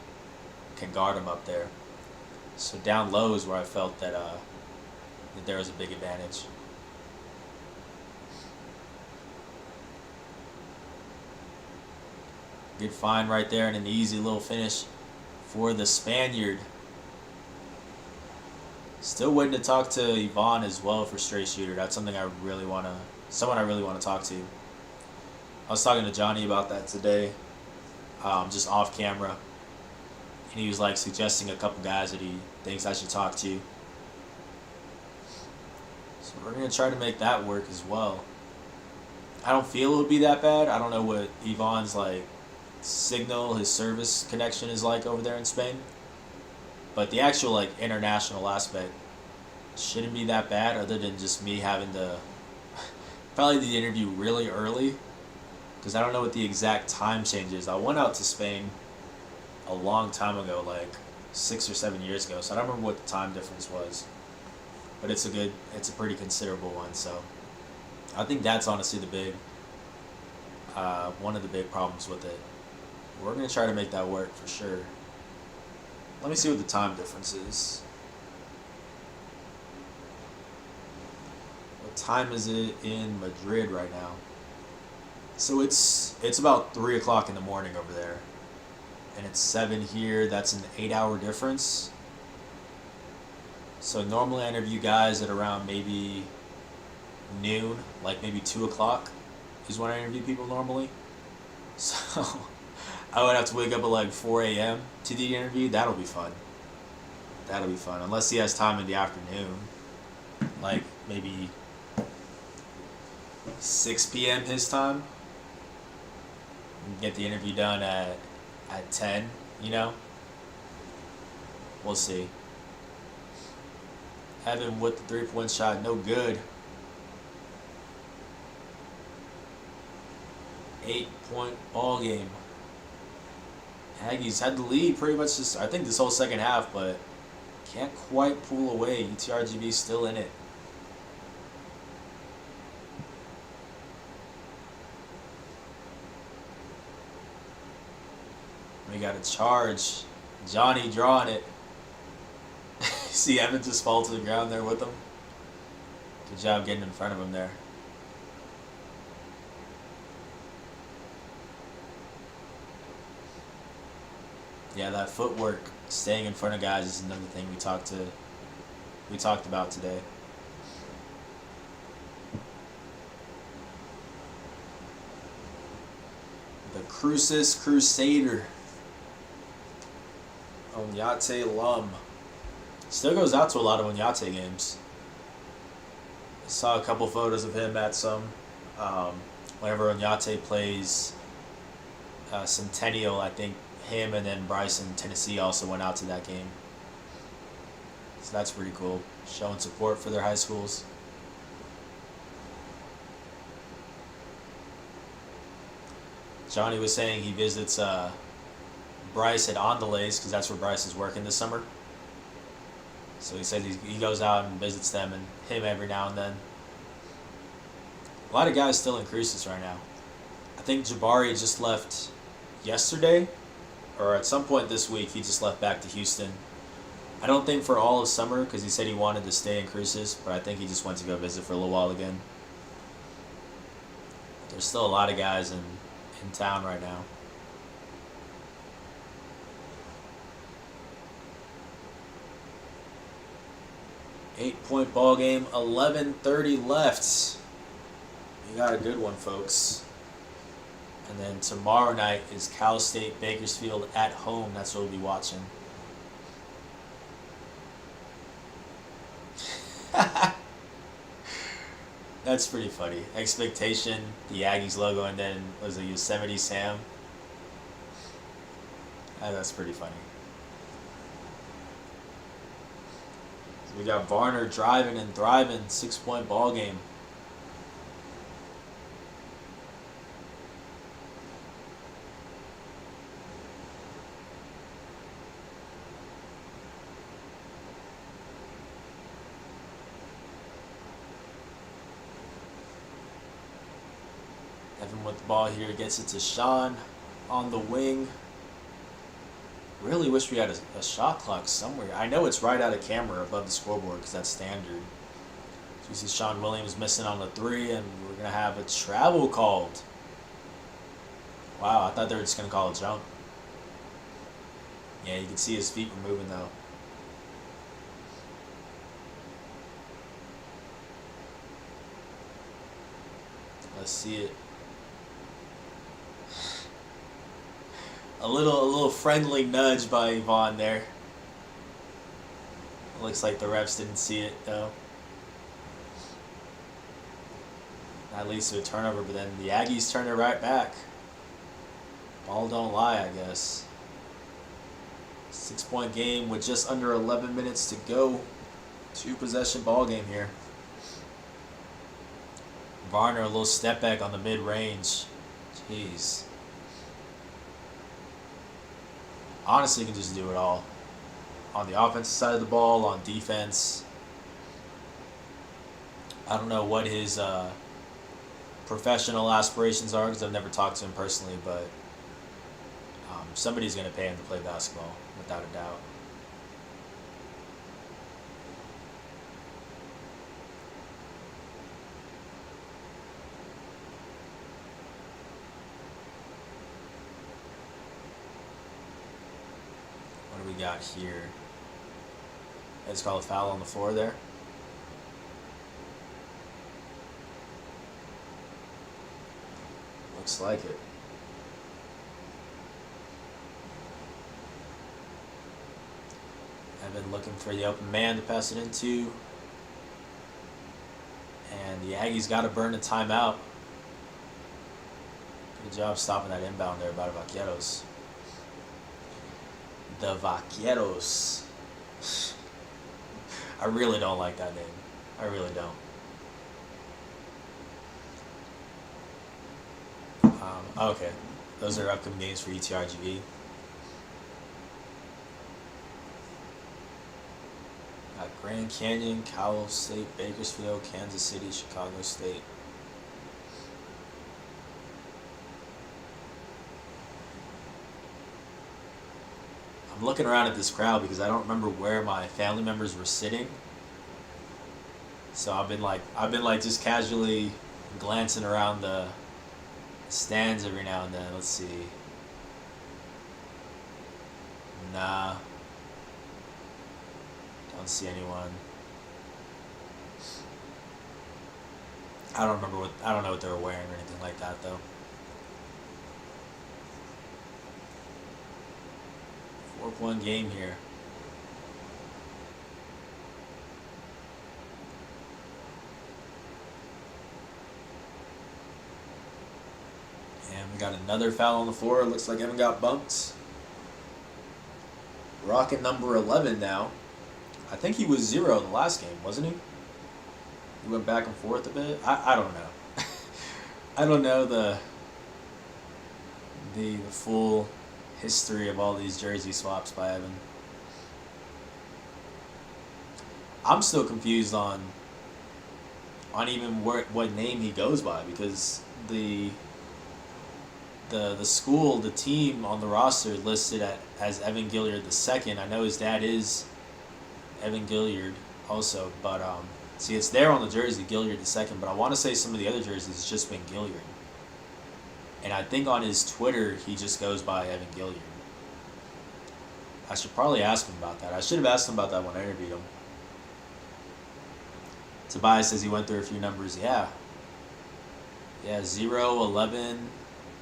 can guard him up there. So down low is where I felt that there was a big advantage. Good find right there, and an easy little finish for the Spaniard. Still waiting to talk to Yvonne as well for straight shooter. That's something someone I really want to talk to. I was talking to Johnny about that today, just off camera, and he was like suggesting a couple guys that he thinks I should talk to. So we're gonna try to make that work as well. I don't feel it would be that bad. I don't know what Yvonne's like signal, his service connection is like over there in Spain, but the actual like international aspect shouldn't be that bad, other than just me having to probably the interview really early, because I don't know what the exact time change is. I went out to Spain a long time ago, like 6 or 7 years ago, so I don't remember what the time difference was, but it's a pretty considerable one. So I think that's honestly one of the big problems with it. We're going to try to make that work for sure. Let me see what the time difference is. What time is it in Madrid right now? So it's about 3 o'clock in the morning over there, and it's 7 here. That's an 8-hour difference. So normally I interview guys at around maybe noon, like maybe 2 o'clock is when I interview people normally. So I would have to wake up at like 4 a.m. to do the interview. That'll be fun. That'll be fun. Unless he has time in the afternoon, like maybe 6 p.m. his time. Get the interview done at 10, you know? We'll see. Evan with the 3-point shot, no good. 8-point ball game. Aggies had the lead pretty much I think this whole second half, but can't quite pull away. UTRGV still in it. We got a charge. Johnny drawing it. See Evan just fall to the ground there with him. Good job getting in front of him there. Yeah, that footwork, staying in front of guys, is another thing we talked about today. The Crucis Crusader. Oñate Lum. Still goes out to a lot of Oñate games. I saw a couple photos of him at some. Whenever Oñate plays Centennial, I think him and then Bryson, Tennessee, also went out to that game. So that's pretty cool. Showing support for their high schools. Johnny was saying he visits Bryce at Ondelays because that's where Bryce is working this summer. So he said he goes out and visits them and him every now and then. A lot of guys still in Cruces right now. I think Jabari just left yesterday, or at some point this week, he just left back to Houston. I don't think for all of summer because he said he wanted to stay in Cruces, but I think he just went to go visit for a little while again. There's still a lot of guys in town right now. Eight-point ball game, 11:30 left. You got a good one, folks. And then tomorrow night is Cal State Bakersfield at home. That's what we'll be watching. That's pretty funny. Expectation, the Aggies logo, and then was it Yosemite Sam? That's pretty funny. So we got Varner driving and thriving, 6-point ball game. Evan with the ball here, gets it to Sean on the wing. Really wish we had a shot clock somewhere. I know it's right out of camera above the scoreboard because that's standard. So you see Sean Williams missing on the 3, and we're going to have a travel called. Wow, I thought they were just going to call a jump. Yeah, you can see his feet were moving though. Let's see it. A little friendly nudge by Yvonne there. Looks like the refs didn't see it though. That leads to a turnover, but then the Aggies turn it right back. Ball don't lie, I guess. 6-point game with just under 11 minutes to go. 2-possession ball game here. Varner, a little step back on the mid-range. Jeez. Honestly, you can just do it all. On the offensive side of the ball, on defense. I don't know what his professional aspirations are because I've never talked to him personally, but somebody's going to pay him to play basketball, without a doubt. What do we got here? Let's call a foul on the floor there. Looks like it. I've been looking for the open man to pass it into. And the Aggies got to burn a timeout. Good job stopping that inbound there by the Vaqueros. The Vaqueros. I really don't like that name. I really don't. Okay. Those are upcoming games for UTRGV. Got Grand Canyon, Cal State, Bakersfield, Kansas City, Chicago State. I'm looking around at this crowd because I don't remember where my family members were sitting. So I've been like just casually glancing around the stands every now and then. Let's see. Nah. Don't see anyone. I don't know what they were wearing or anything like that though. 4-point game here. And we got another foul on the floor. It looks like Evan got bumped. Rocket number 11 now. I think he was 0 the last game, wasn't he? He went back and forth a bit. I don't know. I don't know the full history of all these jersey swaps by Evan. I'm still confused on even what name he goes by, because the school, the team on the roster listed as Evan Gilliard II. I know his dad is Evan Gilliard also, but see, it's there on the jersey, Gilliard II, but I want to say some of the other jerseys it's just been Gilliard. And I think on his Twitter he just goes by Evan Gilliard. I should probably ask him about that. I should have asked him about that when I interviewed him. Tobias says he went through a few numbers. Yeah, 0, 11,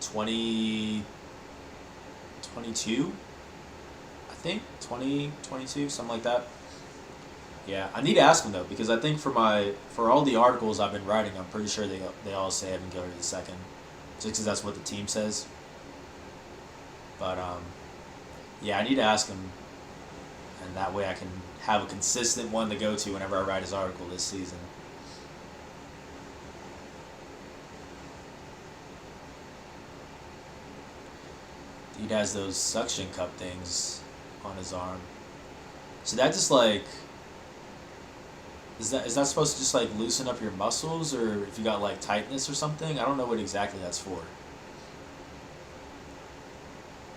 20, 22, I think, 20, 22, something like that. Yeah, I need to ask him though, because I think for all the articles I've been writing, I'm pretty sure they all say Evan Gilliard II, just because that's what the team says. But yeah, I need to ask him, and that way I can have a consistent one to go to whenever I write his article this season. Dude has those suction cup things on his arm. So that just like, is that supposed to just like loosen up your muscles, or if you got like tightness or something? I don't know what exactly that's for.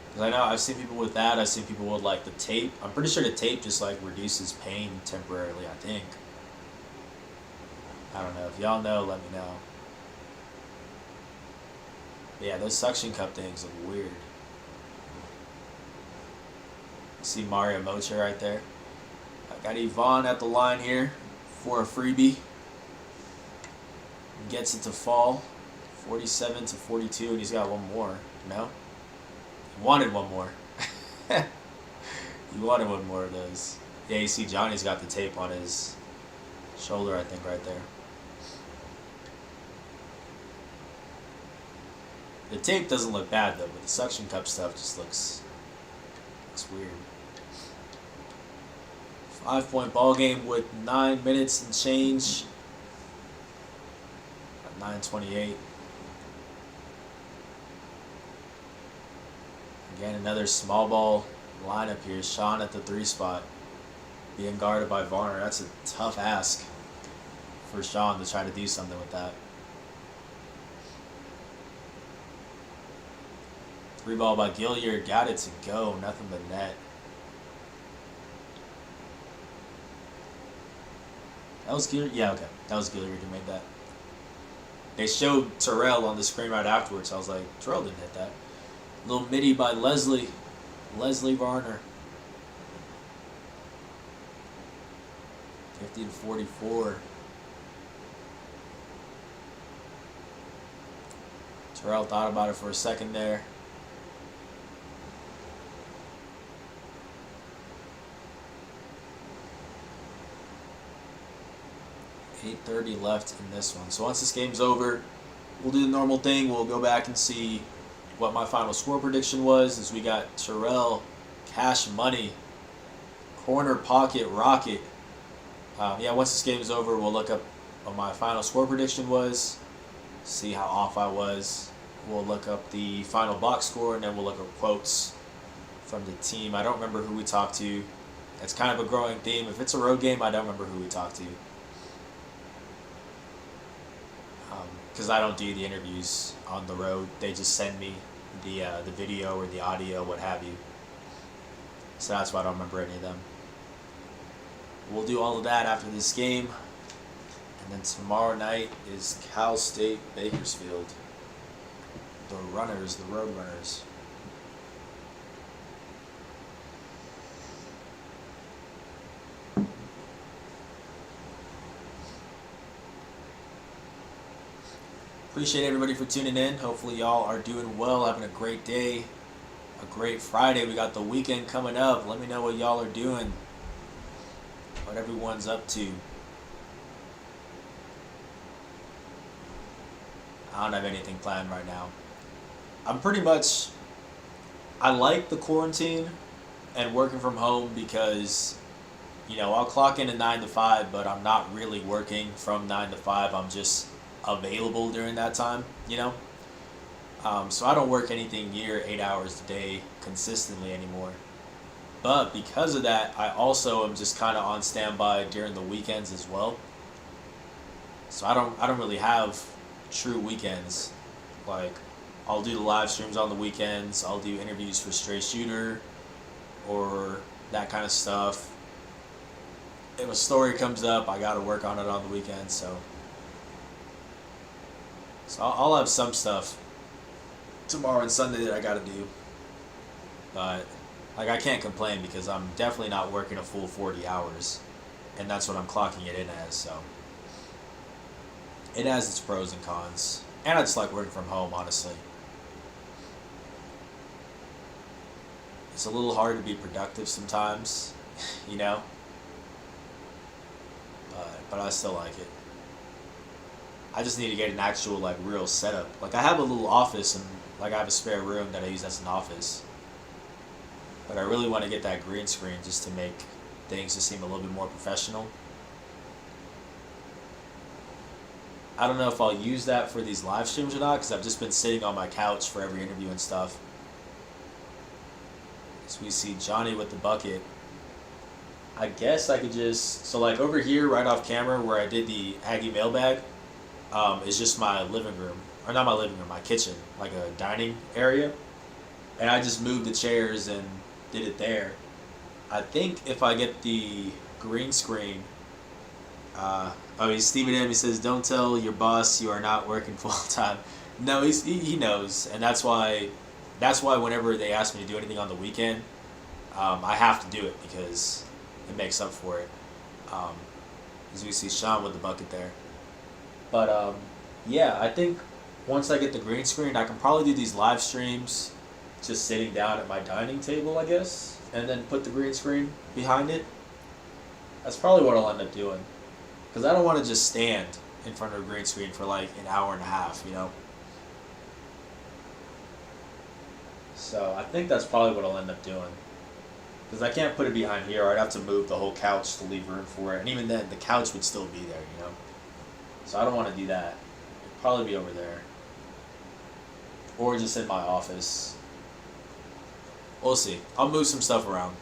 Because I know I've seen people with that. I've seen people with like the tape. I'm pretty sure the tape just like reduces pain temporarily, I think. I don't know. If y'all know, let me know. But yeah, those suction cup things look weird. See Mario Mocha right there. I got Yvonne at the line here for a freebie. Gets it to fall. 47 to 42, and he's got one more. No? He wanted one more. He wanted one more of those. Yeah, you see Johnny's got the tape on his shoulder, I think, right there. The tape doesn't look bad, though, but the suction cup stuff just looks weird. 5-point ball game with 9 minutes and change. At 9:28. Again, another small ball lineup here. Sean at the 3 spot, being guarded by Varner. That's a tough ask for Sean to try to do something with that. 3 ball by Gilliard. Got it to go. Nothing but net. That was Gilliard? Yeah, okay. That was Gilliard who made that. They showed Terrell on the screen right afterwards. I was like, Terrell didn't hit that. Little midi by Leslie Varner. 50 to 44. Terrell thought about it for a second there. .8:30 left in this one. So once this game's over, we'll do the normal thing. We'll go back and see what my final score prediction was, as we got Terrell, Cash Money, Corner Pocket Rocket. Yeah, once this game is over, we'll look up what my final score prediction was, see how off I was. We'll look up the final box score, and then we'll look up quotes from the team. I don't remember who we talked to. It's kind of a growing theme. If it's a road game, I don't remember who we talked to. Because I don't do the interviews on the road. They just send me the video or the audio, what have you. So that's why I don't remember any of them. We'll do all of that after this game. And then tomorrow night is Cal State Bakersfield. The runners, the road runners. Appreciate everybody for tuning in. Hopefully y'all are doing well, having a great day, a great Friday. We got the weekend coming up. Let me know what y'all are doing, what everyone's up to. I don't have anything planned right now. I like the quarantine and working from home, because I'll clock in at 9 to 5, but I'm not really working from 9 to 5. I'm just available during that time, So I don't work anything near 8 hours a day consistently anymore. But because of that, I also am just kind of on standby during the weekends as well. So I don't really have true weekends. Like, I'll do the live streams on the weekends. I'll do interviews for Stray Shooter or that kind of stuff. If a story comes up, I got to work on it on the weekend. So I'll have some stuff tomorrow and Sunday that I got to do. But like, I can't complain because I'm definitely not working a full 40 hours, and that's what I'm clocking it in as. So it has its pros and cons, and I just like working from home, honestly. It's a little hard to be productive sometimes, you know, but I still like it. I just need to get an actual, like, real setup. Like, I have a little office, and like, I have a spare room that I use as an office. But I really want to get that green screen just to make things just seem a little bit more professional. I don't know if I'll use that for these live streams or not, because I've just been sitting on my couch for every interview and stuff. So we see Johnny with the bucket. I guess I could just... So, like, over here, right off camera, where I did the Aggie mailbag, is just my living room. Or not my living room, my kitchen. Like a dining area. And I just moved the chairs and did it there. I think if I get the green screen... he's Steven M. He says, "Don't tell your boss you are not working full time." No, he knows, and that's why whenever they ask me to do anything on the weekend, I have to do it because it makes up for it. As we see Sean with the bucket there, but yeah, I think once I get the green screen, I can probably do these live streams just sitting down at my dining table, I guess, and then put the green screen behind it. That's probably what I'll end up doing. Because I don't want to just stand in front of a green screen for like an hour and a half, So I think that's probably what I'll end up doing. Because I can't put it behind here. I'd have to move the whole couch to leave room for it. And even then, the couch would still be there, So I don't want to do that. It'd probably be over there. Or just in my office. We'll see. I'll move some stuff around.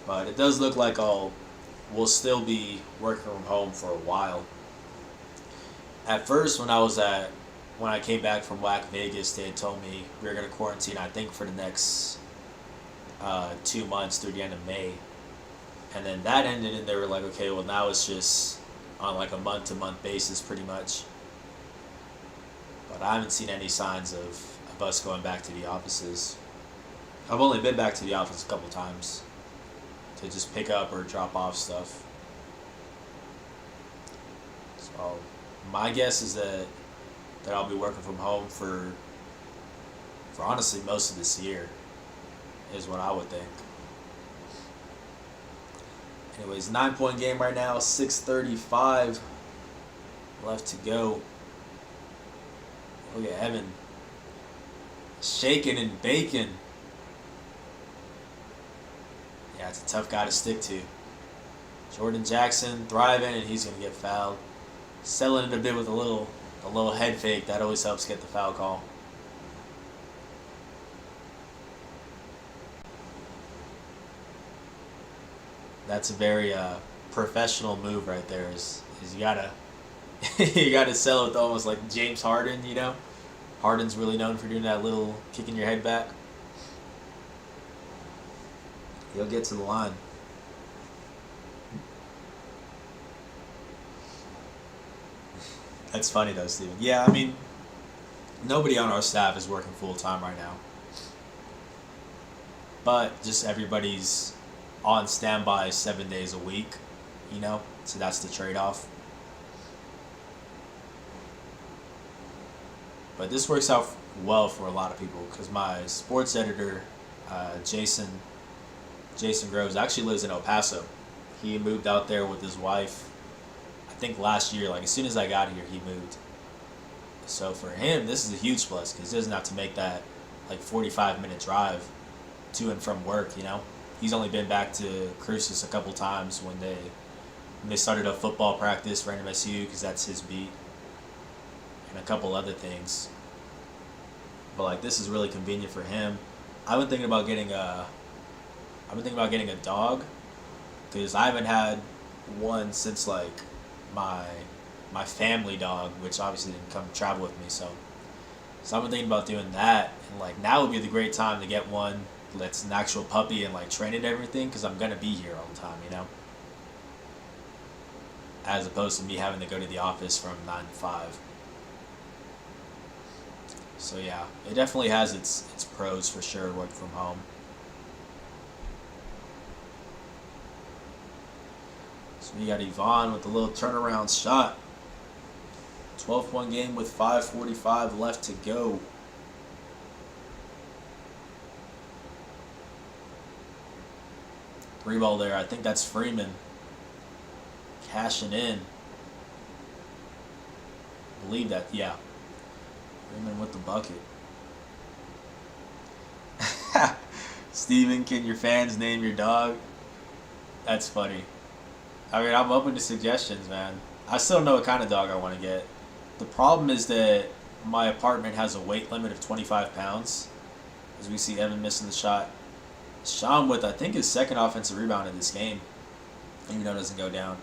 But it does look like we'll still be working from home for a while. At first, when I came back from Whack Vegas, they had told me we were going to quarantine, I think, for the next 2 months through the end of May. And then that ended, and they were like, okay, well, now it's just on like a month-to-month basis, pretty much. But I haven't seen any signs of us going back to the offices. I've only been back to the office a couple times to just pick up or drop off stuff. So my guess is that I'll be working from home for honestly most of this year, is what I would think. Anyways, 9-point game right now, 6:35 left to go. Look at Evan shaking and baking. Yeah, it's a tough guy to stick to. Jordan Jackson thriving, and he's going to get fouled. Selling it a bit with a little head fake. That always helps get the foul call. That's a very professional move right there. Is you gotta you gotta sell it with almost like James Harden. Harden's really known for doing that little kicking your head back. He'll get to the line. That's funny though, Steven. Yeah, I mean, nobody on our staff is working full time right now. But just everybody's on standby 7 days a week, So that's the trade-off. But this works out well for a lot of people because my sports editor, Jason Groves, actually lives in El Paso. He moved out there with his wife, I think last year. Like, as soon as I got here, he moved. So for him, this is a huge plus because he doesn't have to make that like 45-minute drive to and from work, He's only been back to Cruces a couple times when they started a football practice for NMSU because that's his beat, and a couple other things. But like this is really convenient for him. I've been thinking about getting a I've been thinking about getting a dog because I haven't had one since like my my family dog, which obviously didn't come travel with me. So I've been thinking about doing that, and like now would be the great time to get one that's an actual puppy and like train it and everything because I'm gonna be here all the time, as opposed to me having to go to the office from 9 to 5. So yeah, it definitely has its pros for sure. Work from home. So we got Yvonne with a little turnaround shot. 12-point game with 5:45 left to go. Three ball there. I think that's Freeman cashing in. Believe that, yeah. Freeman with the bucket. Steven, can your fans name your dog? That's funny. I mean, I'm open to suggestions, man. I still don't know what kind of dog I want to get. The problem is that my apartment has a weight limit of 25 pounds. As we see Evan missing the shot. Sean with, I think, his second offensive rebound in this game. Even though it doesn't go down.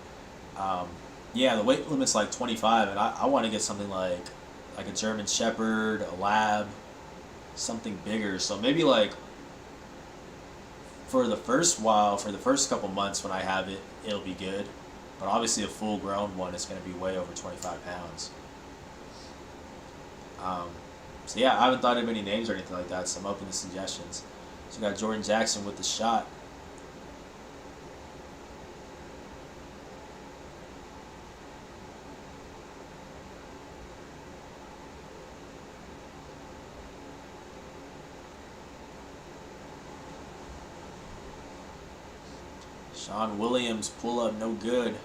Yeah, the weight limit's like 25, and I want to get something like a German Shepherd, a Lab, something bigger. So maybe like for the first couple months when I have it, it'll be good. But obviously a full-grown one is going to be way over 25 pounds. So yeah, I haven't thought of any names or anything like that, so I'm open to suggestions. So we got Jordan Jackson with the shot. Sean Williams, pull up, no good.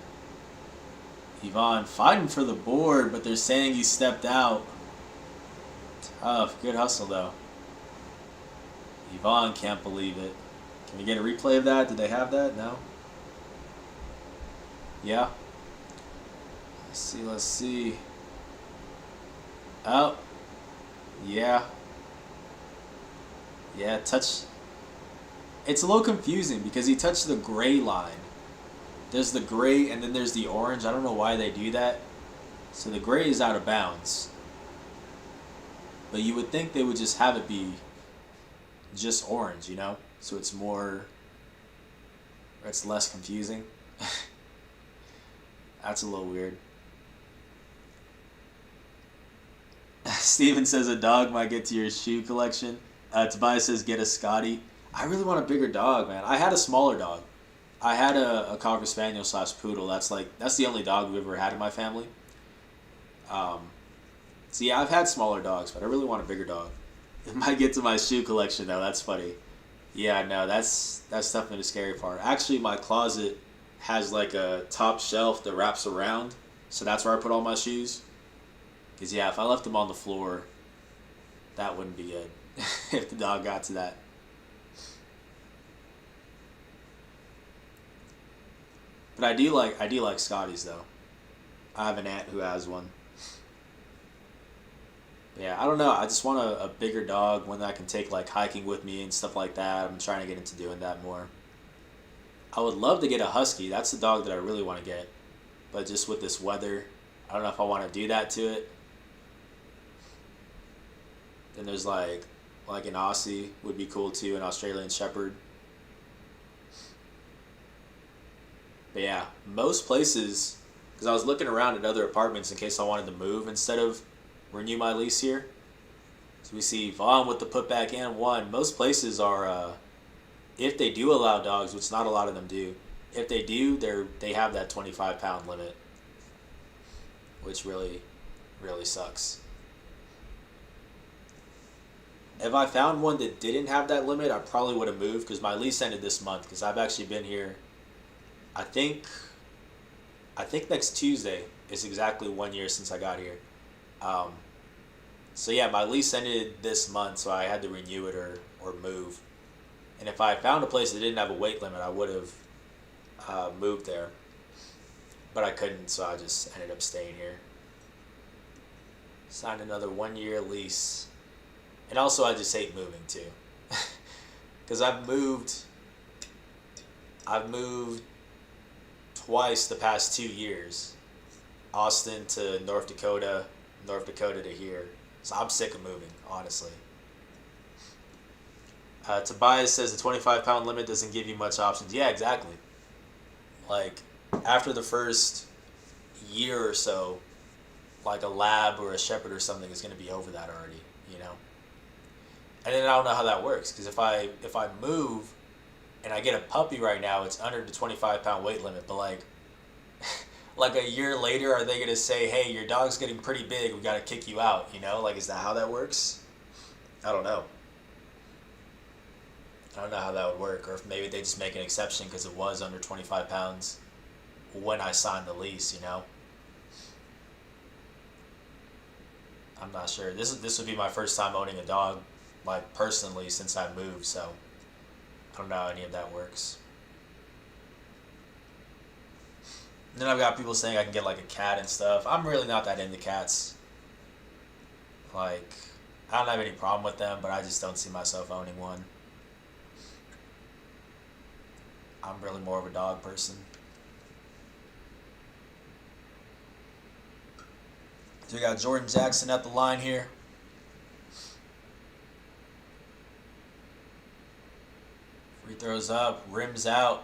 Yvonne fighting for the board, but they're saying he stepped out. Tough, good hustle though. Yvonne can't believe it. Can we get a replay of that? Did they have that? No? Yeah? Let's see. Oh. Yeah. Yeah, touch. It's a little confusing because he touched the gray line. There's the gray and then there's the orange. I don't know why they do that. So the gray is out of bounds. But you would think they would just have it be just orange, So it's less confusing. That's a little weird. Steven says a dog might get to your shoe collection. Tobias says get a Scotty. I really want a bigger dog, man. I had a smaller dog. I had a Cocker Spaniel / Poodle. That's the only dog we've ever had in my family. So yeah, I've had smaller dogs, but I really want a bigger dog. It might get to my shoe collection though. That's funny. Yeah, no, that's definitely the scary part. Actually, my closet has like a top shelf that wraps around, so that's where I put all my shoes. Cause yeah, if I left them on the floor, that wouldn't be good. If the dog got to that. But I do like Scotties though. I have an aunt who has one. But yeah, I don't know. I just want a bigger dog, one that I can take like hiking with me and stuff like that. I'm trying to get into doing that more. I would love to get a husky. That's the dog that I really want to get. But just with this weather, I don't know if I want to do that to it. Then there's like an Aussie would be cool too, an Australian Shepherd. But yeah, most places, because I was looking around at other apartments in case I wanted to move instead of renew my lease here. So we see Vaughn with the putback and one. Most places are, if they do allow dogs, which not a lot of them do, if they do, they have that 25-pound limit, which really, really sucks. If I found one that didn't have that limit, I probably would have moved because my lease ended this month because I've actually been here. I think next Tuesday is exactly 1 year since I got here. So yeah, my lease ended this month, so I had to renew it or move. And if I found a place that didn't have a weight limit, I would have moved there. But I couldn't, so I just ended up staying here. Signed another 1-year lease. And also, I just hate moving too. Because I've moved twice the past 2 years. Austin to North Dakota to here. So I'm sick of moving, honestly. Tobias says the 25-pound limit doesn't give you much options. Yeah, exactly. Like, after the first year or so, like a lab or a shepherd or something is going to be over that already, you know? And then I don't know how that works, because if I move and I get a puppy right now, it's under the 25-pound weight limit, but like a year later, are they going to say, hey, your dog's getting pretty big, we got to kick you out, you know? Like, is that how that works? I don't know. I don't know how that would work, or if maybe they just make an exception because it was under 25 pounds when I signed the lease, you know? I'm not sure. This would be my first time owning a dog, like, personally, since I moved, so I don't know how any of that works. And then I've got people saying I can get, like, a cat and stuff. I'm really not that into cats. Like, I don't have any problem with them, but I just don't see myself owning one. I'm really more of a dog person. So we got Jordan Jackson at the line here. Free throws up, rims out.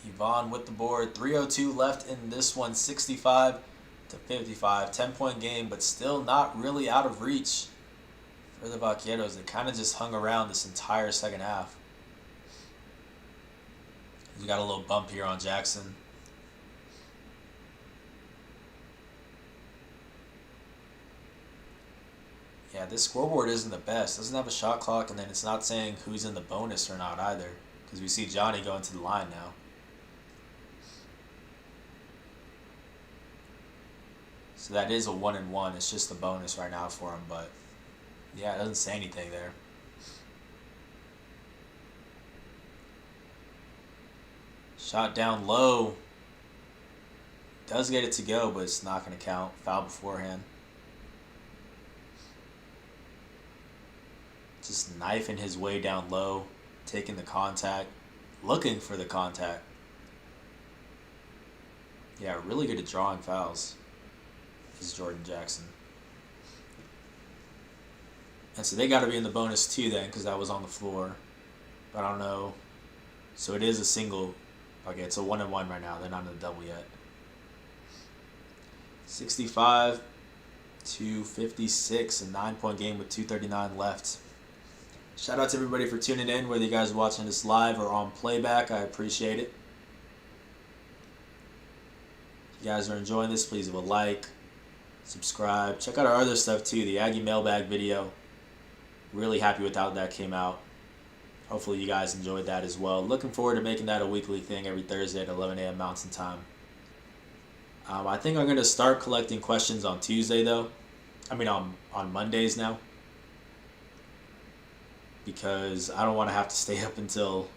Yvonne with the board. 3:02 left in this one, 65-55. 10-point game, but still not really out of reach for the Vaqueros. They kind of just hung around this entire second half. We got a little bump here on Jackson. Yeah, this scoreboard isn't the best. Doesn't have a shot clock, and then it's not saying who's in the bonus or not either, because we see Johnny going to the line now. So that is a 1-1. It's just the bonus right now for him, but yeah, it doesn't say anything there. Shot down low. Does get it to go, but it's not going to count. Foul beforehand. Just knifing his way down low. Taking the contact. Looking for the contact. Yeah, really good at drawing fouls. Is Jordan Jackson. And so they got to be in the bonus too then, because that was on the floor. But I don't know. So it is a single. Okay, it's a 1-1 right now. They're not in the double yet. 65-56, a 9-point game with 2:39 left. Shout out to everybody for tuning in, whether you guys are watching this live or on playback. I appreciate it. If you guys are enjoying this, please leave a like, subscribe. Check out our other stuff too, the Aggie mailbag video. Really happy with how that came out. Hopefully you guys enjoyed that as well. Looking forward to making that a weekly thing every Thursday at 11 a.m. Mountain Time. I think I'm going to start collecting questions on Tuesday, though. I mean, on Mondays now. Because I don't want to have to stay up until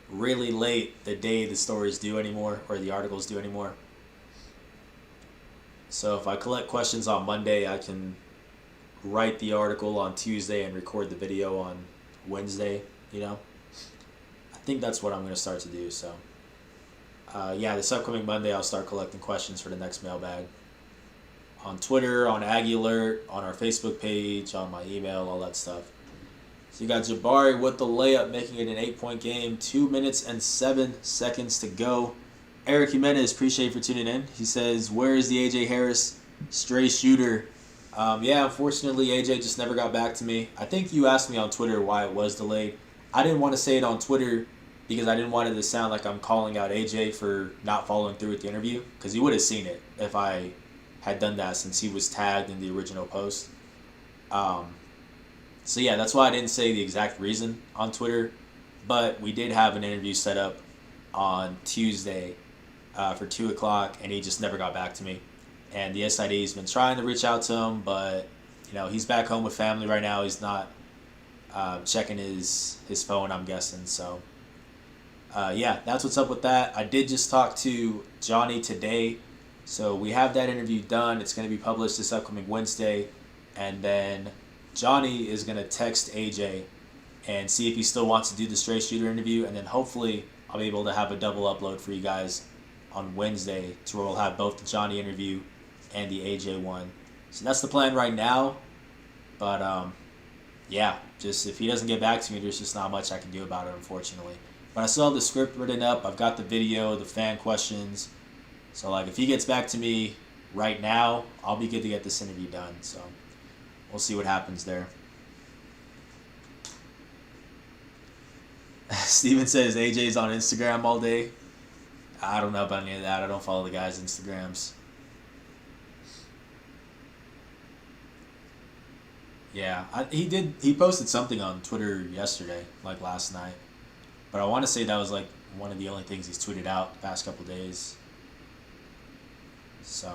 really late the day the stories due anymore, or the articles due anymore. So if I collect questions on Monday, I can write the article on Tuesday and record the video on Wednesday. You know, I think that's what I'm going to start to do. So, yeah, this upcoming Monday, I'll start collecting questions for the next mailbag. On Twitter, on Aggie Alert, on our Facebook page, on my email, all that stuff. So you got Jabari with the layup, making it an 8-point game. 2 minutes and 7 seconds to go. Eric Jimenez, appreciate you for tuning in. He says, where is the A.J. Harris stray shooter? Yeah, unfortunately, A.J. just never got back to me. I think you asked me on Twitter why it was delayed. I didn't want to say it on Twitter because I didn't want it to sound like I'm calling out AJ for not following through with the interview, because he would have seen it if I had done that, since he was tagged in the original post. So yeah, that's why I didn't say the exact reason on Twitter, but we did have an interview set up on Tuesday for 2 o'clock, and he just never got back to me. And the SID's been trying to reach out to him, but you know, he's back home with family right now. He's not checking his phone, I'm guessing. So yeah, that's what's up with that. I did just talk to Johnny today, so we have that interview done. It's going to be published this upcoming Wednesday, and then Johnny is going to text AJ and see if he still wants to do the straight shooter interview, and then hopefully I'll be able to have a double upload for you guys on Wednesday to where we'll have both the Johnny interview and the AJ one. So that's the plan right now, but yeah, just if he doesn't get back to me, there's just not much I can do about it, unfortunately. But I still have the script written up. I've got the video, the fan questions. So like if he gets back to me right now, I'll be good to get this interview done. So we'll see what happens there. Steven says AJ's on Instagram all day. I don't know about any of that. I don't follow the guy's Instagrams. Yeah, he posted something on Twitter yesterday, like last night. But I want to say that was like one of the only things he's tweeted out the past couple days. So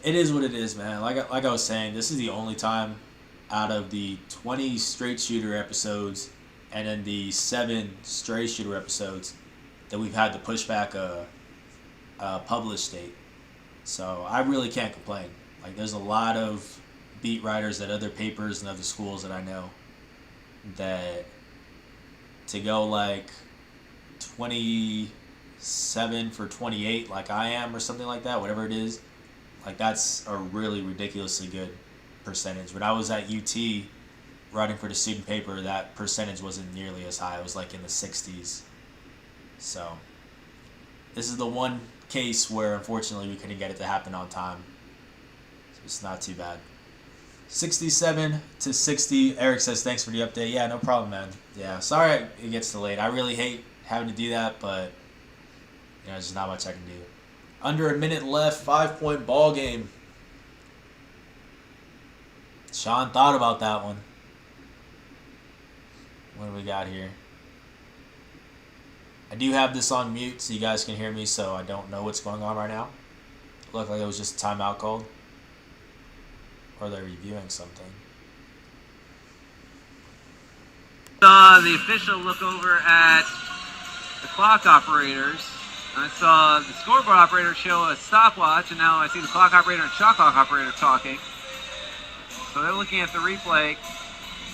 it is what it is, man. Like I was saying, this is the only time out of the 20 straight shooter episodes and then the 7 stray shooter episodes that we've had to push back a published date. So I really can't complain. Like there's a lot of beat writers at other papers and other schools that I know that to go like 27 for 28 like I am or something like that, whatever it is, like that's a really ridiculously good percentage. When I was at UT writing for the student paper, that percentage wasn't nearly as high. It was like in the 60s. So this is the one case where unfortunately we couldn't get it to happen on time. So it's not too bad. 67 to 60. Eric says thanks for the update. Yeah, no problem, man. Yeah, sorry it gets delayed. I really hate having to do that, but you know, there's just not much I can do. Under a minute left, 5-point ball game. Sean thought about that one. What do we got here? I do have this on mute so you guys can hear me, so I don't know what's going on right now. It looked like it was just a timeout called. Or they're reviewing something. The official look over at the clock operators. I saw the scoreboard operator show a stopwatch, and now I see the clock operator and shot clock operator talking. So they're looking at the replay.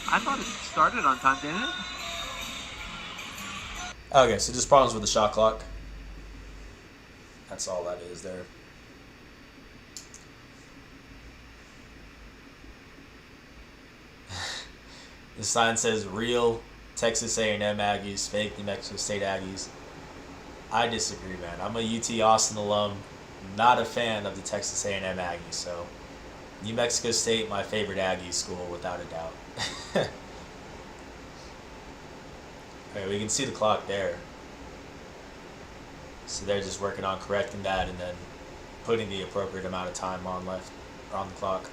I thought it started on time, didn't it? Okay, so just problems with the shot clock. That's all that is there. The sign says real Texas A&M Aggies, fake New Mexico State Aggies. I disagree, man. I'm a UT Austin alum, not a fan of the Texas A&M Aggies. So New Mexico State, my favorite Aggie school, without a doubt. Okay, we can see the clock there. So they're just working on correcting that and then putting the appropriate amount of time on left on the clock.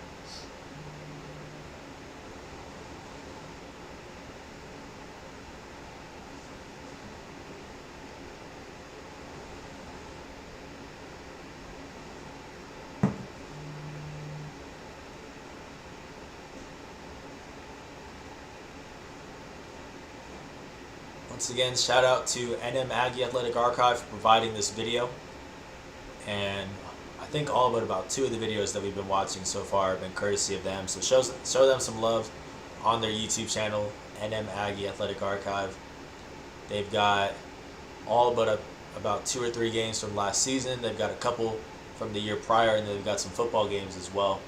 Once again, shout out to NM Aggie Athletic Archive for providing this video. And I think all but about 2 of the videos that we've been watching so far have been courtesy of them. So show them some love on their YouTube channel, NM Aggie Athletic Archive. They've got all but about 2 or 3 games from last season. They've got a couple from the year prior, and they've got some football games as well.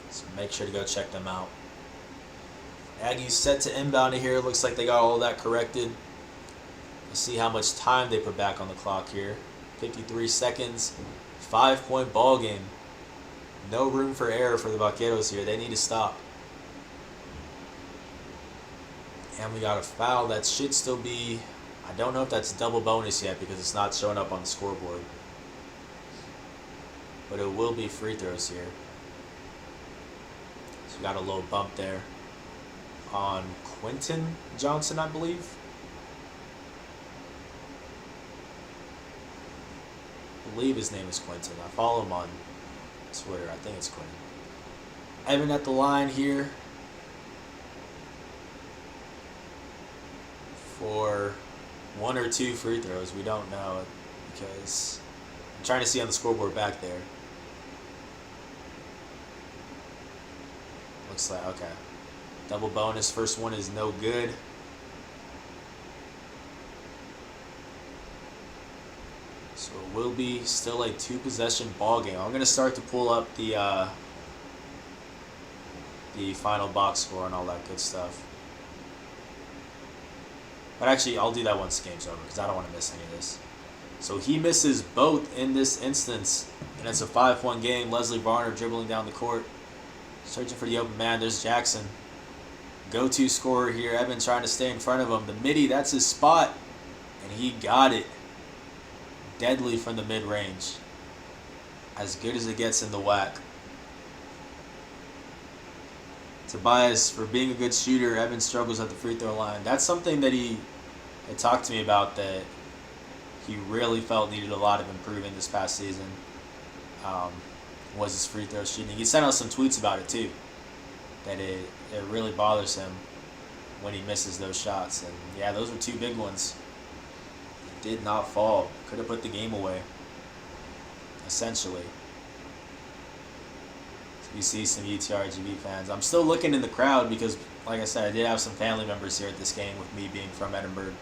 So make sure to go check them out. Aggie's set to inbound here. Looks like they got all of that corrected. Let's see how much time they put back on the clock here. 53 seconds. 5-point ball game. No room for error for the Vaqueros here. They need to stop. And we got a foul that should still be... I don't know if that's double bonus yet because it's not showing up on the scoreboard. But it will be free throws here. So we got a little bump there on Quentin Johnson, I believe. I believe his name is Quentin. I follow him on Twitter. I think it's Quentin. Evan at the line here. for 1 or 2 free throws. We don't know because I'm trying to see on the scoreboard back there. Looks like, okay. Double bonus. First one is no good. So it will be still a 2-possession ball game. I'm going to start to pull up the final box score and all that good stuff. But actually, I'll do that once the game's over because I don't want to miss any of this. So he misses both in this instance, and it's a 5-point game. Leslie Varner dribbling down the court, searching for the open man. There's Jackson. Go-to scorer here. Evan trying to stay in front of him. The midi, that's his spot, and he got it. Deadly from the mid-range. As good as it gets in the WAC. Tobias, for being a good shooter, Evan struggles at the free throw line. That's something that he had talked to me about that he really felt needed a lot of improvement this past season. Was his free throw shooting. He sent out some tweets about it too. That it really bothers him when he misses those shots. And yeah, those were 2 big ones. It did not fall. Could have put the game away. Essentially. You see some UTRGV fans. I'm still looking in the crowd because, like I said, I did have some family members here at this game with me being from Edinburgh.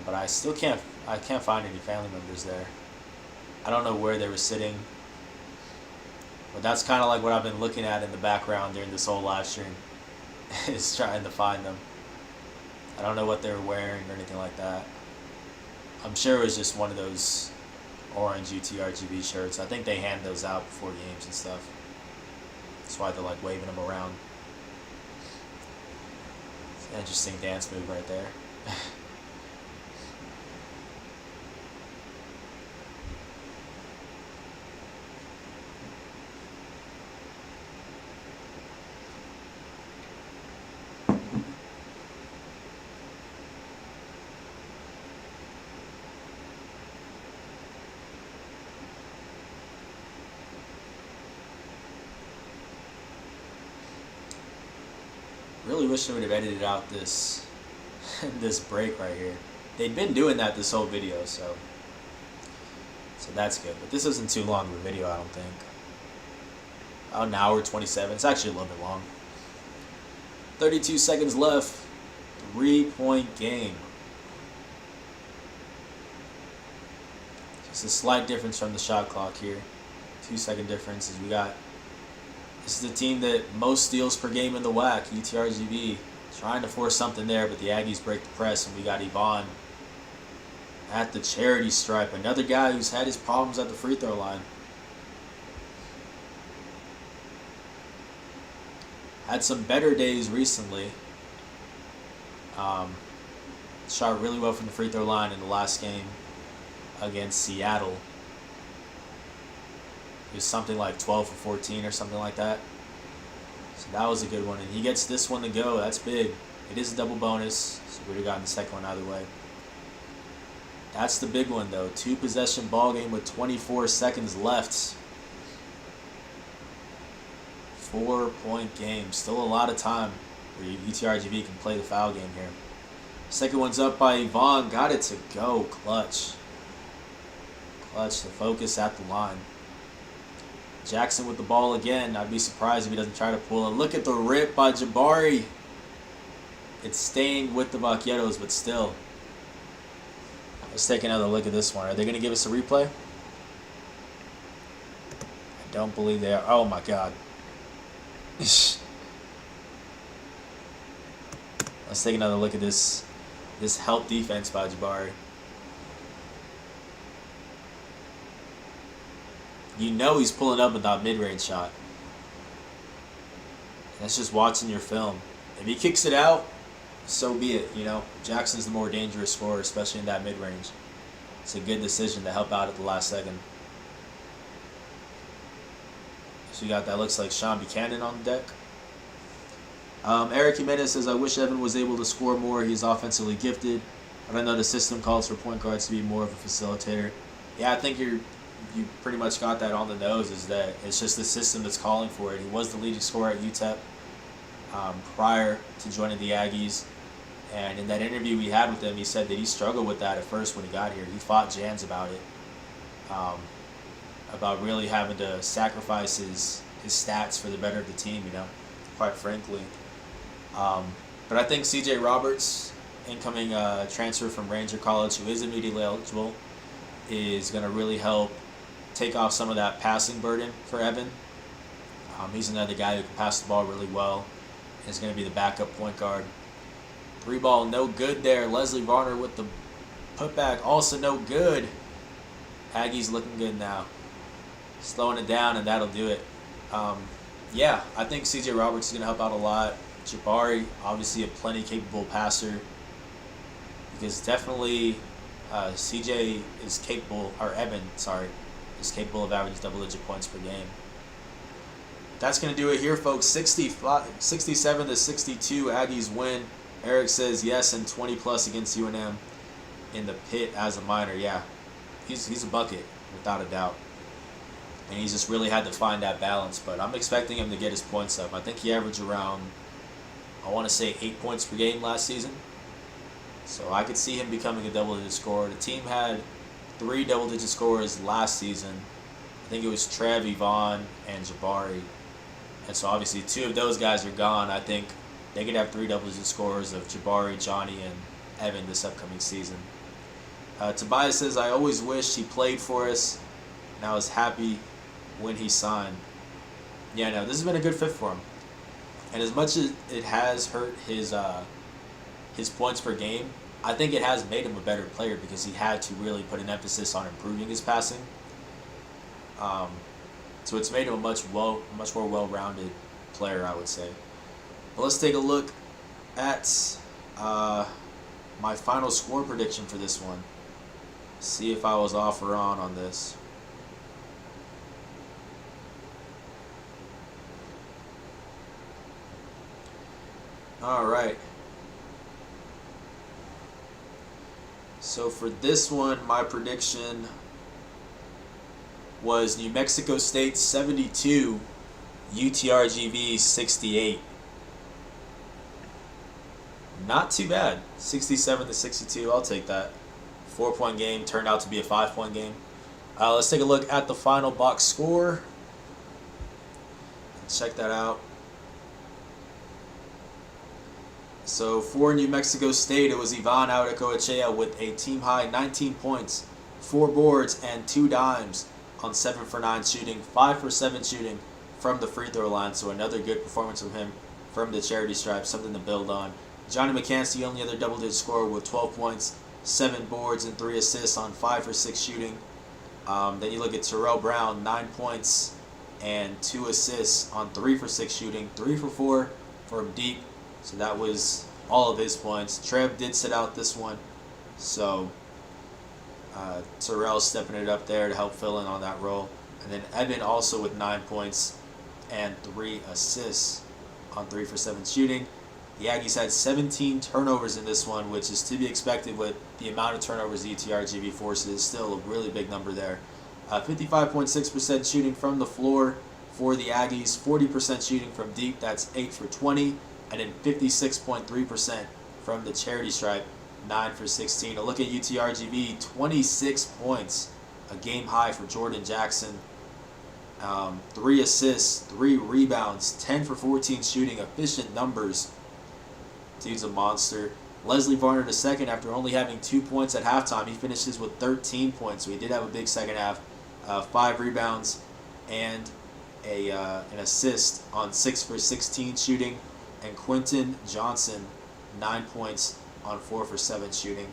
But I still can't find any family members there. I don't know where they were sitting. But that's kind of like what I've been looking at in the background during this whole live stream. Is trying to find them. I don't know what they were wearing or anything like that. I'm sure it was just one of those orange UTRGV shirts. I think they hand those out before games and stuff. That's why they're like waving them around. It's an interesting dance move right there. Really wish they would have edited out this break right here. They'd been doing that this whole video, so that's good. But this isn't too long of a video, I don't think. About an hour 27. It's actually a little bit long. 32 seconds left. 3-point game. Just a slight difference from the shot clock here. 2-second difference as we got. This is the team that most steals per game in the WAC, UTRGV. Trying to force something there, but the Aggies break the press, and we got Yvonne at the charity stripe. Another guy who's had his problems at the free throw line. Had some better days recently. Shot really well from the free throw line in the last game against Seattle. It was something like 12 for 14 or something like that. So that was a good one. And he gets this one to go. That's big. It is a double bonus, so we would have gotten the second one either way. That's the big one, though. 2-possession ball game with 24 seconds left. 4-point game. Still a lot of time where UTRGV can play the foul game here. Second one's up by Yvonne. Got it to go. Clutch. Clutch to focus at the line. Jackson with the ball again. I'd be surprised if he doesn't try to pull it. Look at the rip by Jabari. It's staying with the Vaqueros, but still. Let's take another look at this one. Are they going to give us a replay? I don't believe they are. Oh, my God. Let's take another look at this help defense by Jabari. You know he's pulling up with that mid-range shot. That's just watching your film. If he kicks it out, so be it. You know, Jackson's the more dangerous scorer, especially in that mid-range. It's a good decision to help out at the last second. So you got that, looks like Sean Buchanan on the deck. Eric Jimenez says, I wish Evan was able to score more. He's offensively gifted. But I know the system calls for point guards to be more of a facilitator. Yeah, I think you pretty much got that on the nose, is that it's just the system that's calling for it. He was the leading scorer at UTEP prior to joining the Aggies. And in that interview we had with him, he said that he struggled with that at first when he got here. He fought Jans about it, about really having to sacrifice his stats for the better of the team, quite frankly. But I think C.J. Roberts, incoming transfer from Ranger College, who is immediately eligible, is going to really help take off some of that passing burden for Evan. He's another guy who can pass the ball really well. He's going to be the backup point guard. 3-ball, no good there. Leslie Varner with the putback, also no good. Aggie's looking good now. Slowing it down, and that'll do it. Yeah, I think C.J. Roberts is going to help out a lot. Jabari, obviously a plenty capable passer. Because definitely C.J. is capable, or Evan, is capable of averaging double-digit points per game. That's going to do it here, folks. 67 to 62, Aggies win. Eric says yes, and 20-plus against UNM in the pit as a minor. Yeah, he's a bucket, without a doubt. And he's just really had to find that balance. But I'm expecting him to get his points up. I think he averaged around, I want to say, 8 points per game last season. So I could see him becoming a double-digit scorer. The team had 3 double-digit scorers last season. I think it was Trev, Yvonne, and Jabari. And so obviously 2 of those guys are gone. I think they could have 3 double-digit scorers of Jabari, Johnny, and Evan this upcoming season. Tobias says, I always wished he played for us, and I was happy when he signed. Yeah, no, this has been a good fit for him. And as much as it has hurt his points per game, I think it has made him a better player because he had to really put an emphasis on improving his passing. So it's made him a much more well-rounded player, I would say. But let's take a look at my final score prediction for this one. See if I was off or on this. All right. So for this one, my prediction was New Mexico State 72, UTRGV 68. Not too bad. 67 to 62, I'll take that. 4-point game turned out to be a 5-point game. Let's take a look at the final box score. Check that out. So for New Mexico State, it was Ivan Auricoechea with a team-high 19 points, 4 boards, and 2 dimes on 7 for 9 shooting, 5 for 7 shooting from the free throw line. So another good performance from him from the charity stripe, something to build on. Johnny McCants, the only other double-digit scorer with 12 points, 7 boards, and 3 assists on 5 for 6 shooting. Then you look at Terrell Brown, 9 points and 2 assists on 3 for 6 shooting, 3 for 4 from deep. So that was all of his points. Trev did sit out this one, so Terrell stepping it up there to help fill in on that role. And then Evan also with 9 points and 3 assists on 3 for 7 shooting. The Aggies had 17 turnovers in this one, which is to be expected with the amount of turnovers the UTRGV forces. Still a really big number there. 55.6% shooting from the floor for the Aggies, 40% shooting from deep, that's 8 for 20, and then 56.3% from the charity stripe, 9 for 16. A look at UTRGV, 26 points, a game high for Jordan Jackson. 3 assists, 3 rebounds, 10 for 14 shooting, efficient numbers. Dude's a monster. Leslie Varner II, after only having 2 points at halftime, he finishes with 13 points. So he did have a big second half. 5 rebounds and an assist on 6 for 16 shooting. And Quentin Johnson, 9 points on 4 for 7 shooting.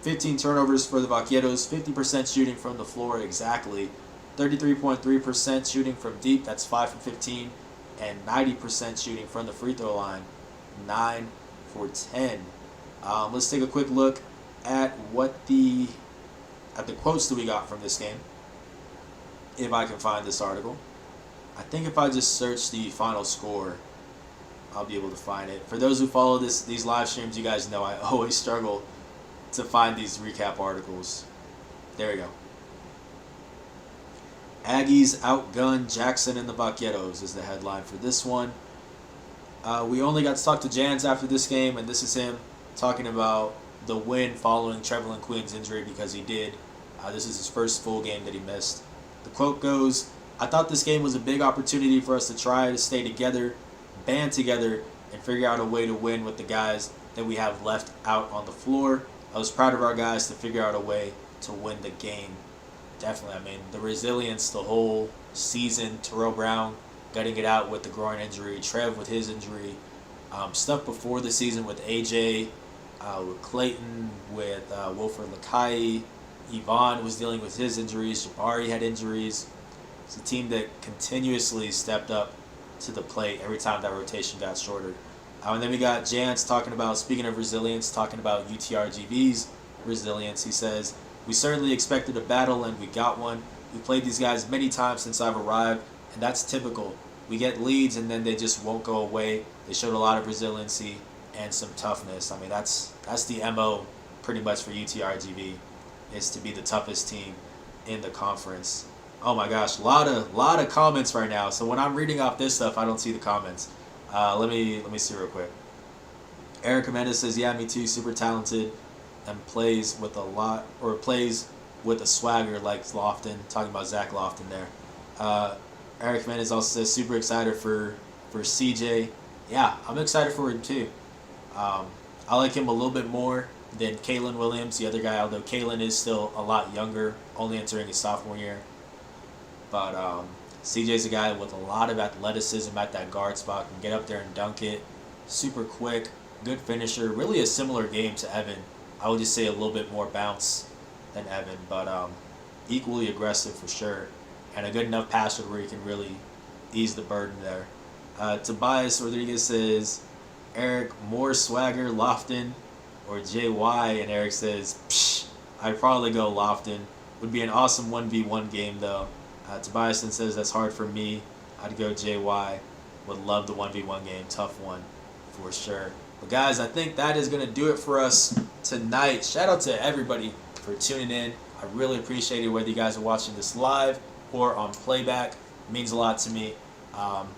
15 turnovers for the Vaqueros, 50% shooting from the floor exactly. 33.3% shooting from deep, that's 5 for 15. And 90% shooting from the free throw line, 9 for 10. Let's take a quick look at what the quotes that we got from this game, if I can find this article. I think if I just search the final score, I'll be able to find it. For those who follow these live streams, you guys know I always struggle to find these recap articles. There we go. Aggies outgunned Jackson and the Vaqueros is the headline for this one. We only got to talk to Jans after this game, and this is him talking about the win following Trevelyan Queen's injury because he did. This is his first full game that he missed. The quote goes, "I thought this game was a big opportunity for us to try to stay together, band together, and figure out a way to win with the guys that we have left out on the floor. I was proud of our guys to figure out a way to win the game." Definitely, I mean, the resilience the whole season, Terrell Brown gutting it out with the groin injury, Trev with his injury, stuff before the season with AJ, with Clayton, with Wilfred Lakai, Yvonne was dealing with his injuries, Jabari had injuries. It's a team that continuously stepped up to the plate every time that rotation got shorter. And then we got Jans talking about, speaking of resilience, talking about UTRGV's resilience. He says, "We certainly expected a battle and we got one. We played these guys many times since I've arrived, and that's typical. We get leads and then they just won't go away. They showed a lot of resiliency and some toughness." I mean, that's the MO pretty much for UTRGV, is to be the toughest team in the conference. Oh my gosh, a lot of comments right now. So when I'm reading off this stuff, I don't see the comments. Let me see real quick. Eric Jimenez says, "Yeah, me too. Super talented, and plays with a swagger like Lofton." Talking about Zach Lofton there. Eric Jimenez also says, "Super excited for CJ." Yeah, I'm excited for him too. I like him a little bit more than Kalen Williams, the other guy, although Kalen is still a lot younger, only entering his sophomore year. But CJ's a guy with a lot of athleticism at that guard spot, can get up there and dunk it, super quick, good finisher, really a similar game to Evan. I would just say a little bit more bounce than Evan, but equally aggressive for sure, and a good enough passer where he can really ease the burden there. Tobias Rodriguez says, "Eric, more swagger, Lofton, or JY?" And Eric says, "Psh, I'd probably go Lofton. Would be an awesome 1v1 game though." Tobias then says, "That's hard for me. I'd go JY. Would love the 1v1 game. Tough one for sure." But guys, I think that is going to do it for us tonight. Shout out to everybody for tuning in. I really appreciate it, whether you guys are watching this live or on playback. It means a lot to me.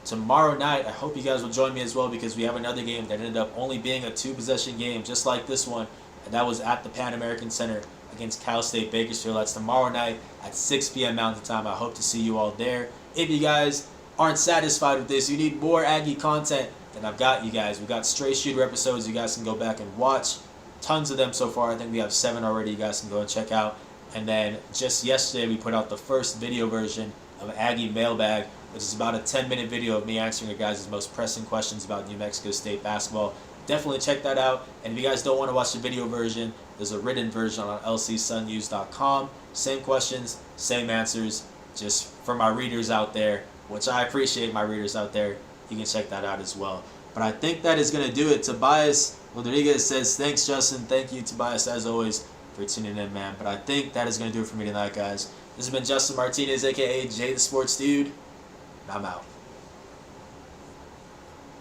Tomorrow night, I hope you guys will join me as well, because we have another game that ended up only being a 2-possession game, just like this one, and that was at the Pan American Center against Cal State Bakersfield. That's tomorrow night at 6 p.m. Mountain Time. I hope to see you all there. If you guys aren't satisfied with this, you need more Aggie content, then I've got you guys. We've got straight shooter episodes you guys can go back and watch. Tons of them so far. I think we have 7 already you guys can go and check out. And then just yesterday we put out the first video version of Aggie Mailbag, which is about a 10-minute video of me answering your guys' most pressing questions about New Mexico State basketball. Definitely check that out. And if you guys don't want to watch the video version, there's a written version on lcsunnews.com. Same questions, same answers, just for my readers out there, which I appreciate my readers out there. You can check that out as well. But I think that is going to do it. Tobias Rodriguez says, "Thanks, Justin." Thank you, Tobias, as always, for tuning in, man. But I think that is going to do it for me tonight, guys. This has been Justin Martinez, a.k.a. Jay the Sports Dude, and I'm out.